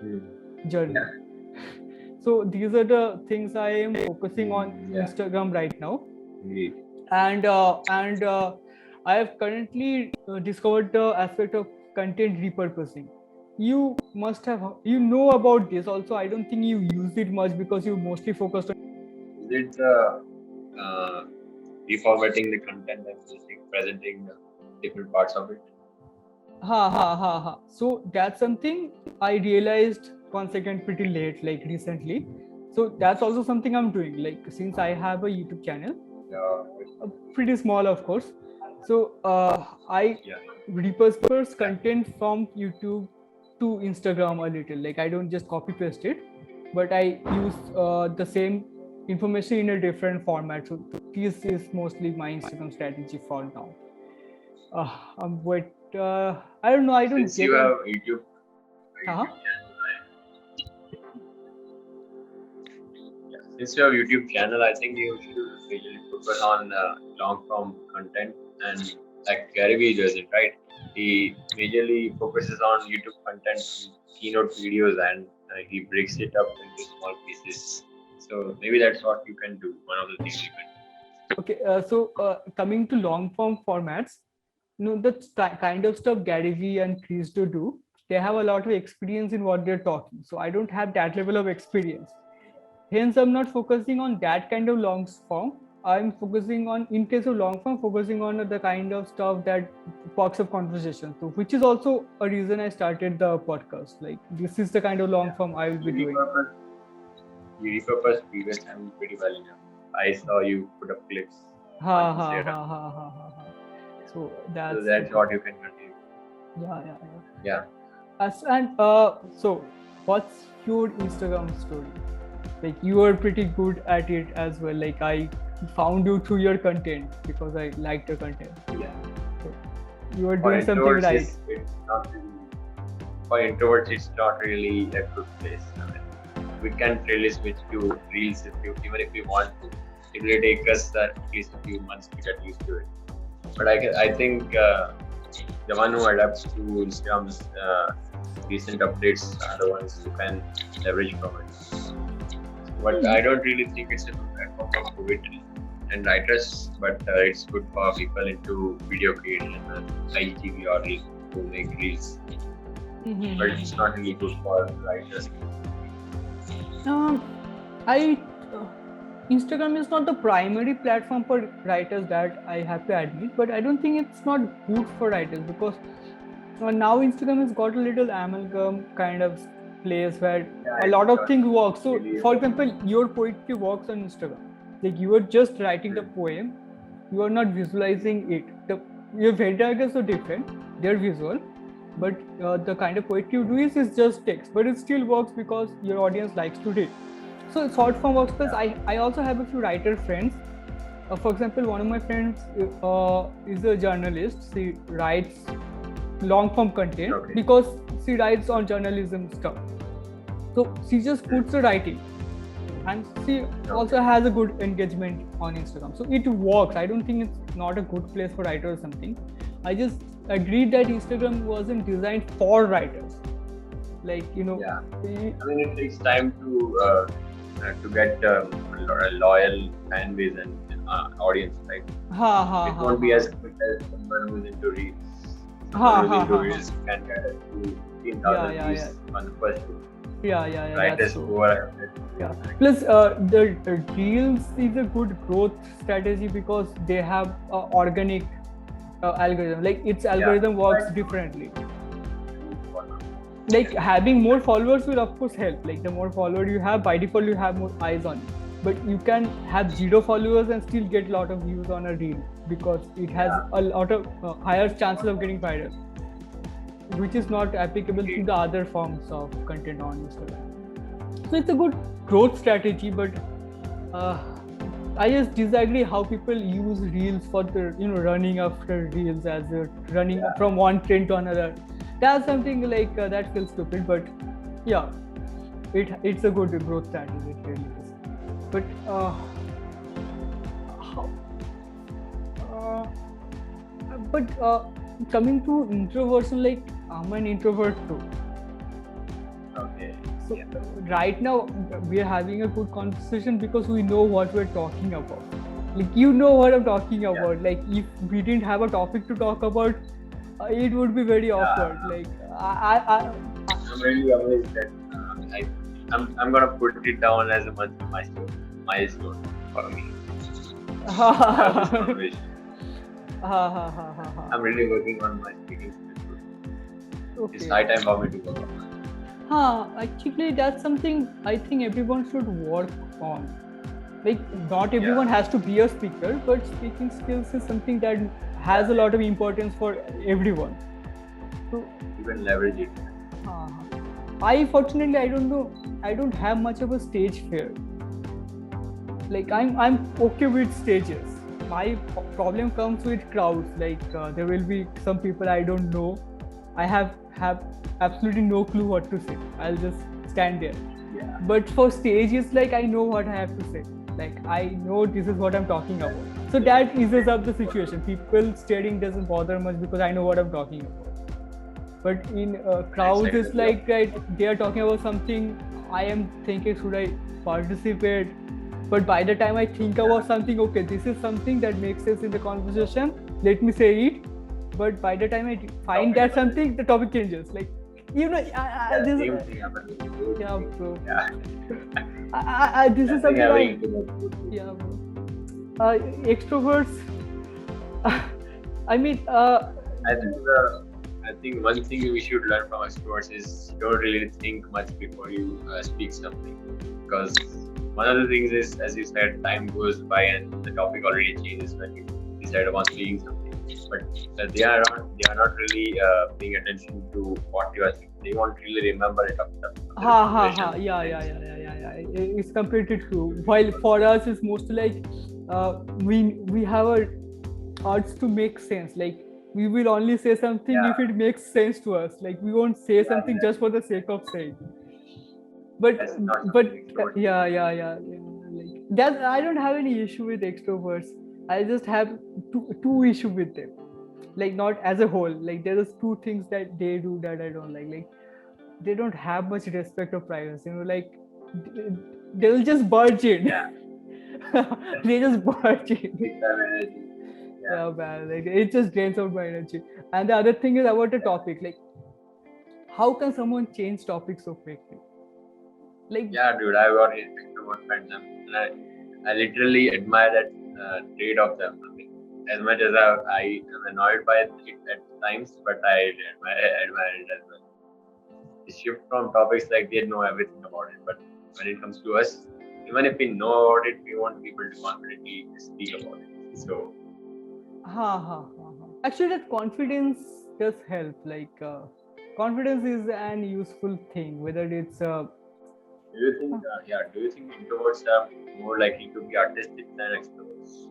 journey. Yeah. So these are the things I am focusing on Yeah. Instagram right now. Agreed. And I have currently discovered the aspect of content repurposing. You must have about this also. I don't think you use it much, because you mostly focused on. Is it uh, reformatting the content and just presenting the different parts of it? So that's something I realized once again pretty late, like recently. So that's also something I'm doing. Like since I have a YouTube channel, pretty small, of course. So I repurpose content from YouTube to Instagram a little. Like I don't just copy paste it, but I use the same information in a different format. So this is mostly my Instagram strategy for now. But I don't know. I don't Since get you it. have YouTube Uh-huh. channel, instead of YouTube channel, I think you should really focus on long form content, and like Gary Vee does it, right? He majorly focuses on YouTube content, keynote videos, and he breaks it up into small pieces. So maybe that's what you can do. One of the things you can Okay, so coming to long form formats, the kind of stuff Gary Vee and Chris do, they have a lot of experience in what they're talking. So I don't have that level of experience. Hence, I'm not focusing on that kind of long form. I'm focusing on, in case of long form, focusing on the kind of stuff that sparks up conversation. So, which is also a reason I started the podcast. Like, this is the kind of long form I will be doing. You repurpose previous time pretty well enough. I saw you put up clips. Ha on ha Instagram. ha. So So that's that's what you can continue. yeah. Yeah. And so, what's your Instagram story? Like, you are pretty good at it as well. Like, I found you through your content because I liked your content. Yeah. So you are For doing something introverts, right. it's not really, for introverts, it's not really a good place. I mean, we can't really switch to reels even if we want to. It will take us at least a few months to get used to it. But I think the one who adapts to Instagram's recent updates are the ones who can leverage from it. But I don't really think it's a good platform for poetry and writers, but it's good for people into video creation and IGTV or who make reels. But it's not really good for writers. I Instagram is not the primary platform for writers, that I have to admit, but I don't think it's not good for writers because now Instagram has got a little amalgam kind of place where a lot of things work. So, for example, your poetry works on Instagram. Like, you are just writing the poem, you are not visualizing it. Your Vedas are different; they're visual, but the kind of poetry you do is just text, but it still works because your audience likes to read. So short form works because I also have a few writer friends. For example, one of my friends is a journalist. She writes long form content because she writes on journalism stuff. So she just puts the writing, and she also has a good engagement on Instagram. So it works. I don't think it's not a good place for writers or something. I just agreed that Instagram wasn't designed for writers. Like, Yeah. I mean, it takes time to get a loyal fan base and audience, right? It won't be as quick as someone who's into reels. Someone who's into reels can get to 15,000 views on the first week. Yeah. Writers who are Plus, the reels is a good growth strategy because they have organic algorithm. Like, its algorithm works differently. Like, having more followers will of course help. Like, the more followers you have, by default you have more eyes on you. But you can have 0 followers and still get a lot of views on a reel because it has a lot of higher chances of getting viral, which is not applicable to the other forms of content on Instagram. So it's a good growth strategy, but I just disagree how people use reels for the running after reels as running from one trend to another. That's something like that feels stupid, but yeah, it's a good growth strategy. It really is. But coming to introversion, like, I'm an introvert too. okay. So right now we are having a good conversation because we know what we're talking about. Like, you know what I'm talking about. Like, if we didn't have a topic to talk about, it would be very awkward. Like, I'm really amazed that I'm gonna put it down as a monthly milestone for me. I'm really working on my speaking skills. Okay. It's high time for me to work on. Actually, that's something I think everyone should work on. Like, not everyone has to be a speaker, but speaking skills is something that has a lot of importance for everyone. So You can leverage it. fortunately, I don't have much of a stage fear. Like, I'm okay with stages. My problem comes with crowds. Like, there will be some people I don't know. I have absolutely no clue what to say. I'll just stand there. Yeah. But for stage, it's like I know what I have to say. Like I know this is what I'm talking about. So that eases up the situation. People staring doesn't bother much because I know what I'm talking about. But in crowds, it's Exactly. like right, they are talking about something. I am thinking, should I participate? But by the time I think about something, okay, this is something that makes sense in the conversation. Let me say it. But by the time I find that something, the topic changes. Like Yeah, this. same thing happened with me. Yeah, bro. Yeah. This I is think something having I. internet would be- Yeah, bro. Extroverts. I mean, I think I think one thing we should learn from extroverts is don't really think much before you speak something, because one of the things is, as you said, time goes by and the topic already changes when you decide upon speaking something. But they are not really paying attention to what you are thinking. They won't really remember it after the conversation ends. yeah. It's completely true. While for us, it's mostly like we have a urge to make sense. Like we will only say something if Yeah, it makes sense to us. Like we won't say yeah, something just exactly. for the sake of saying. But That's not but something extroverts do. yeah. Like that, I don't have any issue with extroverts. I just have two issue with them. Like not as a whole. Like there is two things that they do that I don't like. Like they don't have much respect of privacy. Like they'll just barge in. Yeah, They just barge in. big time energy. Yeah, Yeah, man. Like it just drains out my energy. And the other thing is about the topic. Like, how can someone change topics so quickly? Like, yeah, dude. I've got extrovert friends, and I literally admire that trait of them. I mean, as much as I am annoyed by it at times, but I admire it as well. They shift from topics like they know everything about it, but when it comes to us, even if we know about it, we won't be able to confidently speak about it. So, ha. Actually, that confidence does help. Like, confidence is an useful thing. Whether it's do you think introverts are more likely to be artistic than extroverts?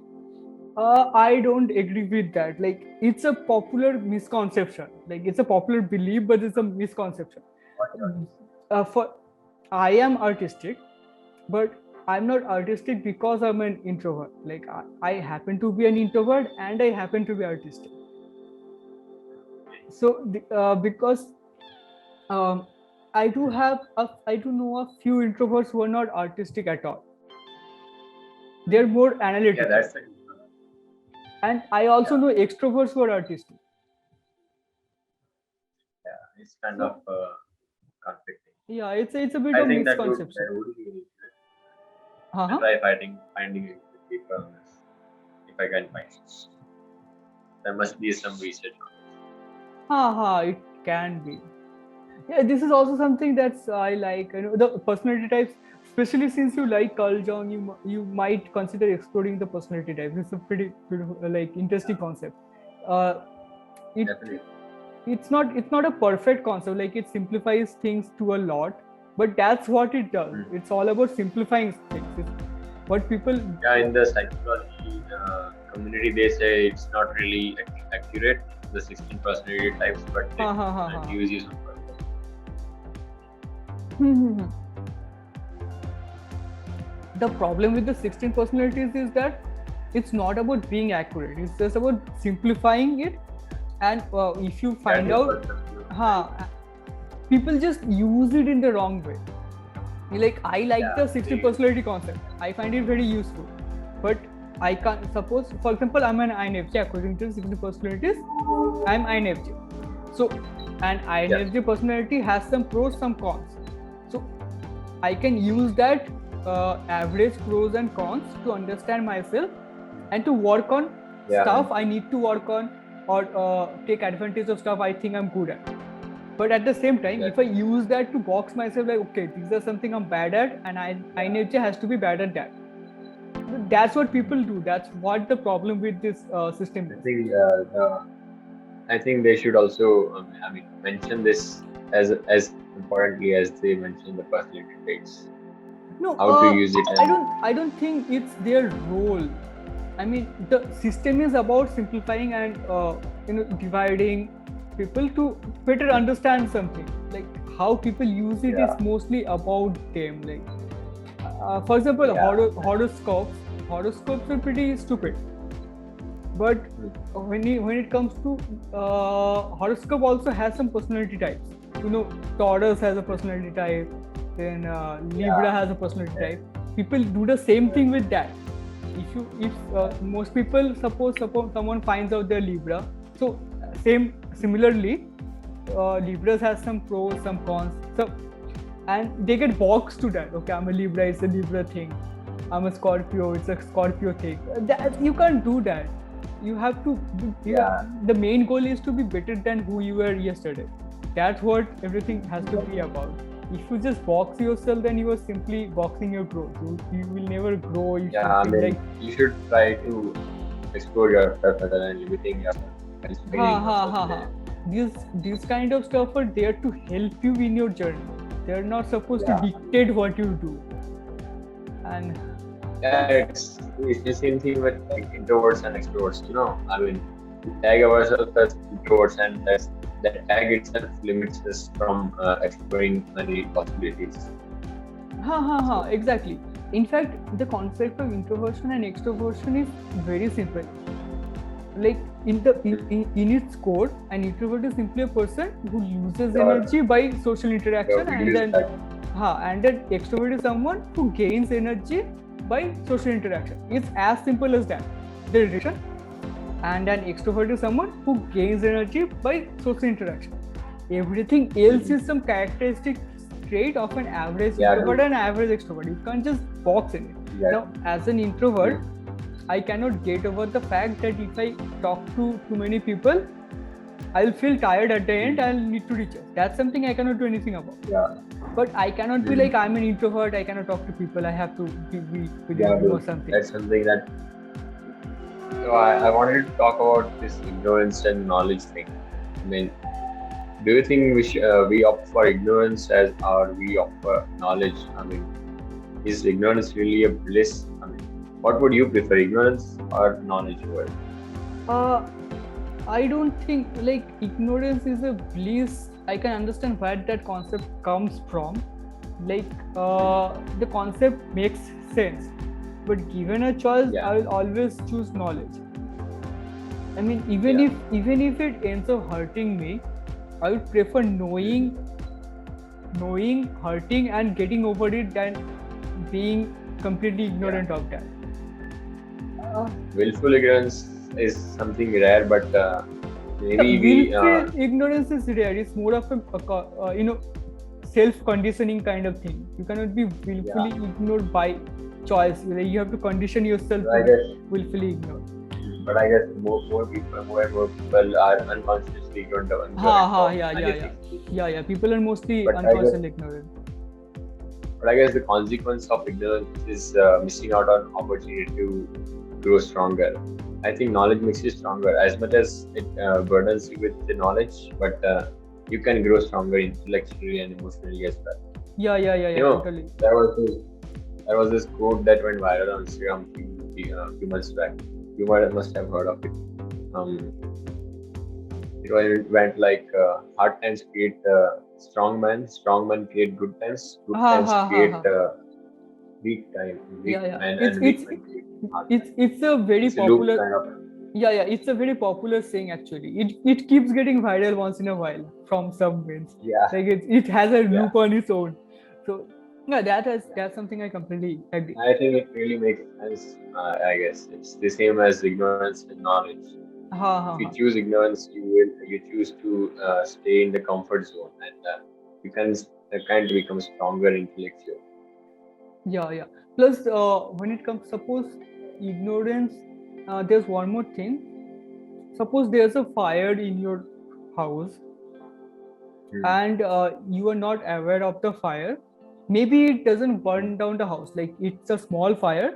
I don't agree with that. Like, it's a popular misconception. Like, it's a popular belief, but it's a misconception. What's your For I am artistic, but I'm not artistic because I'm an introvert. Like I happen to be an introvert and I happen to be artistic. So because um, I do know a few introverts who are not artistic at all. They're more Yeah, analytical, that's the and I also yeah, know extroverts who are artistic. yeah. It's kind So of conflicting. yeah, it's a bit I of think misconception. that would be. I'll Uh-huh. try finding it with people if I can find it. There must be some research on It can be. Yeah, this is also something that's I like. The personality types, especially since you like Carl Jung, you might consider exploring the personality types. It's a pretty beautiful, like interesting concept. Uh, it. it Definitely. it's not a perfect concept. Like it simplifies things to a lot, but that's what it does. Mm. It's all about simplifying things. What people. Yeah, in the psychology community, they say it's not really accurate, the 16 personality types, but they Ha. use you some purpose. The problem with the 16 personalities is that it's not about being accurate. It's just about simplifying it. And if you find Yeah, out, people just use it in the wrong way. Like I like yeah, the 16 personality concept. I find it very useful. But I can't suppose, for example, I'm an INFJ according to 16 personalities. I'm INFJ. So an INFJ personality has some pros, some cons. So I can use that average pros and cons to understand myself and to work on stuff I need to work on, or take advantage of stuff I think I'm good at. But at the same time, if I use that to box myself, like, okay, these are something I'm bad at, and INFJ has to be bad at that. That's what people do. That's what the problem with this system is. I think they should also, mention this as importantly as they mention the personality traits. No, How to use it. I don't think it's their role. I mean, the system is about simplifying and dividing people to better understand something. Like how people use it is Yeah. mostly about them. Like, for example, Yeah. horoscopes are pretty stupid. But when it comes to horoscope, also has some personality types. Taurus has a personality type, then Libra Yeah. has a personality type. People do the same thing with that. If most people, suppose someone finds out they're Libra, so similarly, Libras has some pros, some cons. So, and they get boxed to that. Okay, I'm a Libra, it's a Libra thing. I'm a Scorpio, it's a Scorpio thing. You can't do that. You have to. Yeah. The main goal is to be better than who you were yesterday. That's what everything has to be about. If you just box yourself, then you are simply boxing your growth. You will never grow. You Yeah. I should mean, like you should try to explore yourself rather than limiting yourself and ha spinning ha yourself ha in ha. a. These kind of stuff are there to help you in your journey. They're not supposed to Yeah. dictate what you do. And Yeah, it's the same thing with like introverts and extroverts. I mean, we tag ourselves as introverts, and that tag itself limits us from exploring many possibilities. So exactly. In fact, the concept of introversion and extroversion is very simple. Like in its core, an introvert is simply a person who loses your energy by social interaction, your and video is then that. and an extrovert is someone who gains energy by social interaction. It's as simple as that. The relation. And an extrovert is someone who gains energy by social interaction. Everything else is some characteristic trait of an average Yeah, introvert and average extrovert. You can't just box in it. yeah, Now, as an introvert, I cannot get over the fact that if I talk to too many people, I'll feel tired at the end. I'll need to recharge. That's something I cannot do anything about. yeah, But I cannot be like, I'm an introvert, I cannot talk to people, I have to be within yeah, a room or dude. something. That's something that. So I wanted to talk about this ignorance and knowledge thing. I mean, do you think we opt for ignorance as or we opt for knowledge? I mean, is ignorance really a bliss? I mean, what would you prefer, ignorance or knowledge over? Uh, I don't think like ignorance is a bliss. I can understand where that concept comes from. Like the concept makes sense, but given a choice, Yeah, I will always choose knowledge. I mean, yeah, even if it ends up hurting me, I would prefer knowing, hurting, and getting over it than being completely yeah. ignorant of that. Uh, Willful ignorance is something rare, but maybe we. willful ignorance is rare. It's more of a self-conditioning kind of thing. You cannot be Yeah, willfully ignored by choice. You have to condition yourself but to I be guess, willfully ignored. more and more people are unconsciously ignorant of anything. Yeah. People are mostly But I guess, unconsciously ignorant. the consequence of ignorance is missing out on opportunity to grow stronger. I think knowledge makes you stronger as much as it burdens you with the knowledge, but you can grow stronger intellectually and emotionally as well. You know, Totally. there was this, there was this quote that went viral on Instagram few months back. You must have heard of it. Um, it went like hard times create strong men create good times create Ha. weak Yeah. men, It's and it's weak men create hard times. it's a very It's a loop popular. kind of. It's a very popular saying actually. It keeps getting viral once in a while from some wins. Yeah, Like it has a yeah. loop on its own. So yeah, that's something I completely agree. I think it really makes sense. I guess it's the same as ignorance and knowledge. If you Ha. choose ignorance, you choose to stay in the comfort zone, and you can kind of become stronger intellectual. Yeah. Plus, when it comes, suppose ignorance, there's one more thing. Suppose there's a fire in your house Hmm. and you are not aware of the fire. Maybe it doesn't burn down the house, like it's a small fire,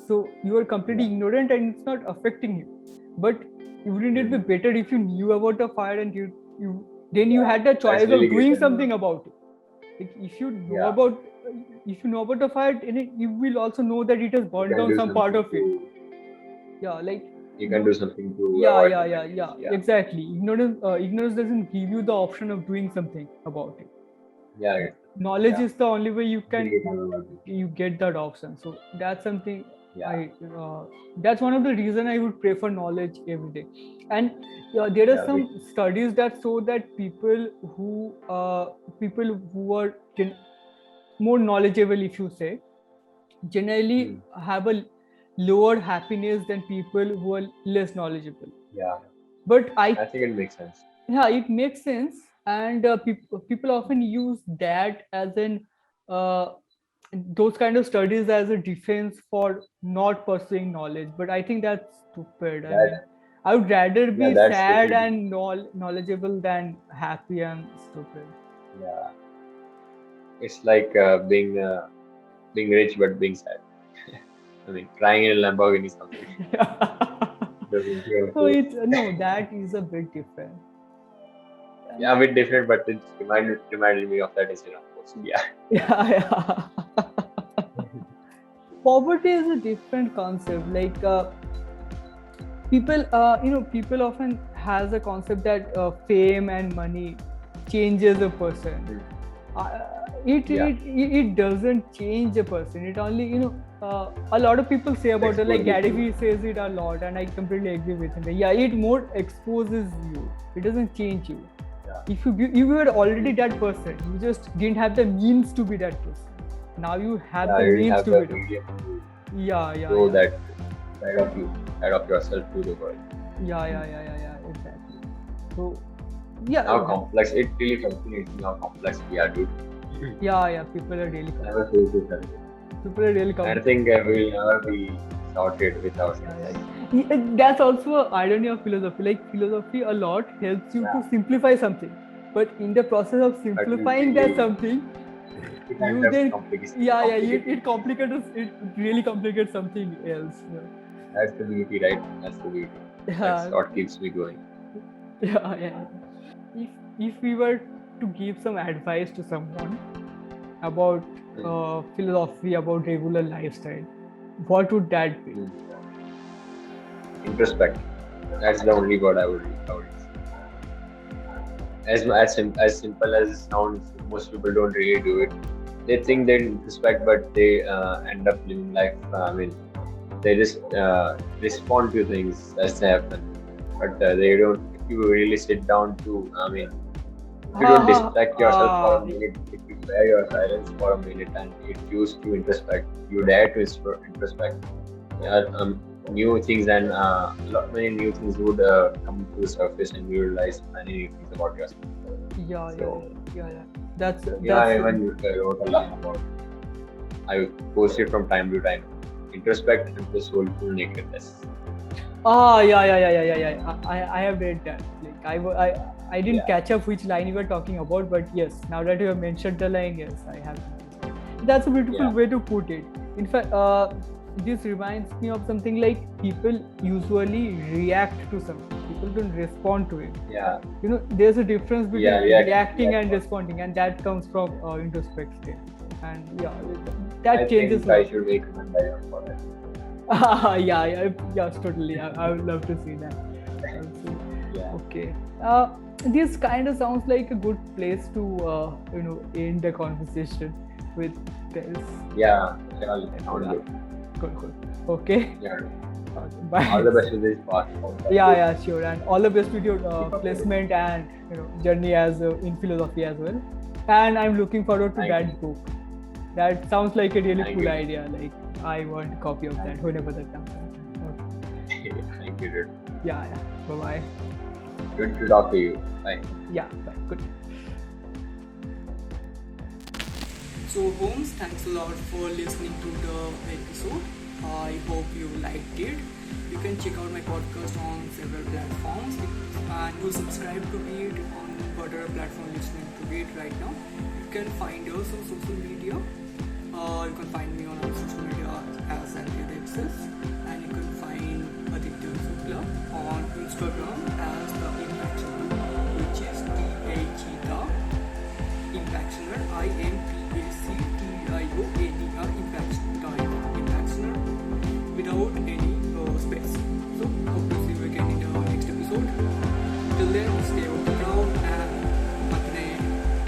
so you are completely Yeah. ignorant and it's not affecting you. But wouldn't it be Hmm. better if you knew about the fire and you then you Yeah, had the that's choice really of great doing advice. something about it? Like Yeah, if you know about the fire, then you will also know that it has you burned can down do some part something of it. to Yeah, like you can you do something to avoid the damage. Yeah, exactly. Ignorance doesn't give you the option of doing something about it. Yeah, Knowledge yeah. is the only way you can Yeah. you get that option. So that's something Yeah. I that's one of the reason I would prefer knowledge every day. And there are Yeah. some studies that show that people who are more knowledgeable, if you say, generally Hmm. have a lower happiness than people who are less knowledgeable. Yeah. But I think it makes sense. yeah, it makes sense, and people often use that as an uh, those kind of studies as a defense for not pursuing knowledge. But I think that's stupid. I mean, That I would rather yeah, be that's sad stupid. and knowledgeable than happy and stupid. Yeah. It's like being rich but being sad. I mean, crying in a Lamborghini something doesn't feel So good. it's no, that is a bit different. Yeah, a bit different, but it reminded me of that incident, of course. Yeah. Yeah, yeah. Poverty is a different concept. Like people often has a concept that fame and money changes a person. Hmm. uh, it, Yeah. it doesn't change a person. It only a lot of people say about it, like Exposes Gary you. Vee says it a lot, and I completely agree with him. Yeah, it more exposes you. It doesn't change you. Yeah. If you were already that person, you just didn't have the means to be that person. Now you have Yeah, the you didn't means have to the be that. medium to Yeah, show yeah. that side of you, side of yourself to the world. Yeah, exactly. So yeah, How complex it really fascinates me how complex we are, dude. yeah, people are really Never face this earlier. people are really I complex. think we'll never be sorted with ourselves. That's also an irony of philosophy. Like philosophy a lot helps you Yeah. to simplify something, but in the process of But simplifying that something, it you ends up then complicated. it complicates it really complicates something else. That's the beauty, right? That's the beauty. That's Yeah, what keeps me going. yeah. If we were to give some advice to someone about philosophy, about regular lifestyle, what would that be? Hmm. Introspect. That's the only word I would use. As simple as it sounds, most people don't really do it. They think they introspect, but they end up living life. I mean, they just respond to things as they happen, but they don't. If you really sit down to, I mean, if you don't distract yourself for a minute, if you bear your silence for a minute and you choose to introspect, you dare to introspect, yeah, new things and many new things would come to the surface and you realize many new things about yourself. So Yeah. That's yeah, I even wrote a lot about. I post it from time to time. Introspect and the soulful nakedness. Yeah. I have read that. Like I didn't Yeah. catch up which line you were talking about, but yes, now that you have mentioned the line, yes, I have. That's a beautiful Yeah. way to put it. In fact, this reminds me of something like people usually react to something. People don't respond to it. Yeah. There's a difference between Yeah, reacting and yeah. responding, and that comes from introspection. And that I changes think I a lot. should make a medallion for that. Yes, totally. I would love to see that. Yeah. Okay. This kind of sounds like a good place to end the conversation with this. Yeah. Sounds good. Cool. Okay. Yeah. Bye. All the best with this part. Yeah, sure. And all the best with your placement and journey as in philosophy as well. And I'm looking forward to Thank that you. book. That sounds like a really Thank cool you. idea. Like I want a copy of that whenever that comes out. Okay. Thank you, dude. Yeah. Bye. Good to talk to you. Bye. Yeah. Bye. Good. So Holmes, thanks a lot for listening to the episode. I hope you liked it. You can check out my podcast on several platforms and do subscribe to it on whatever platform you're listening to it right now. You can find us on social media. You can find me on our social media as Access, and you can find Aditya Shukla on Instagram as the Impactioner, which is the Impactioner, Impactioner, Impactioner, without any space. So hope to see you again in the next episode. Till then, stay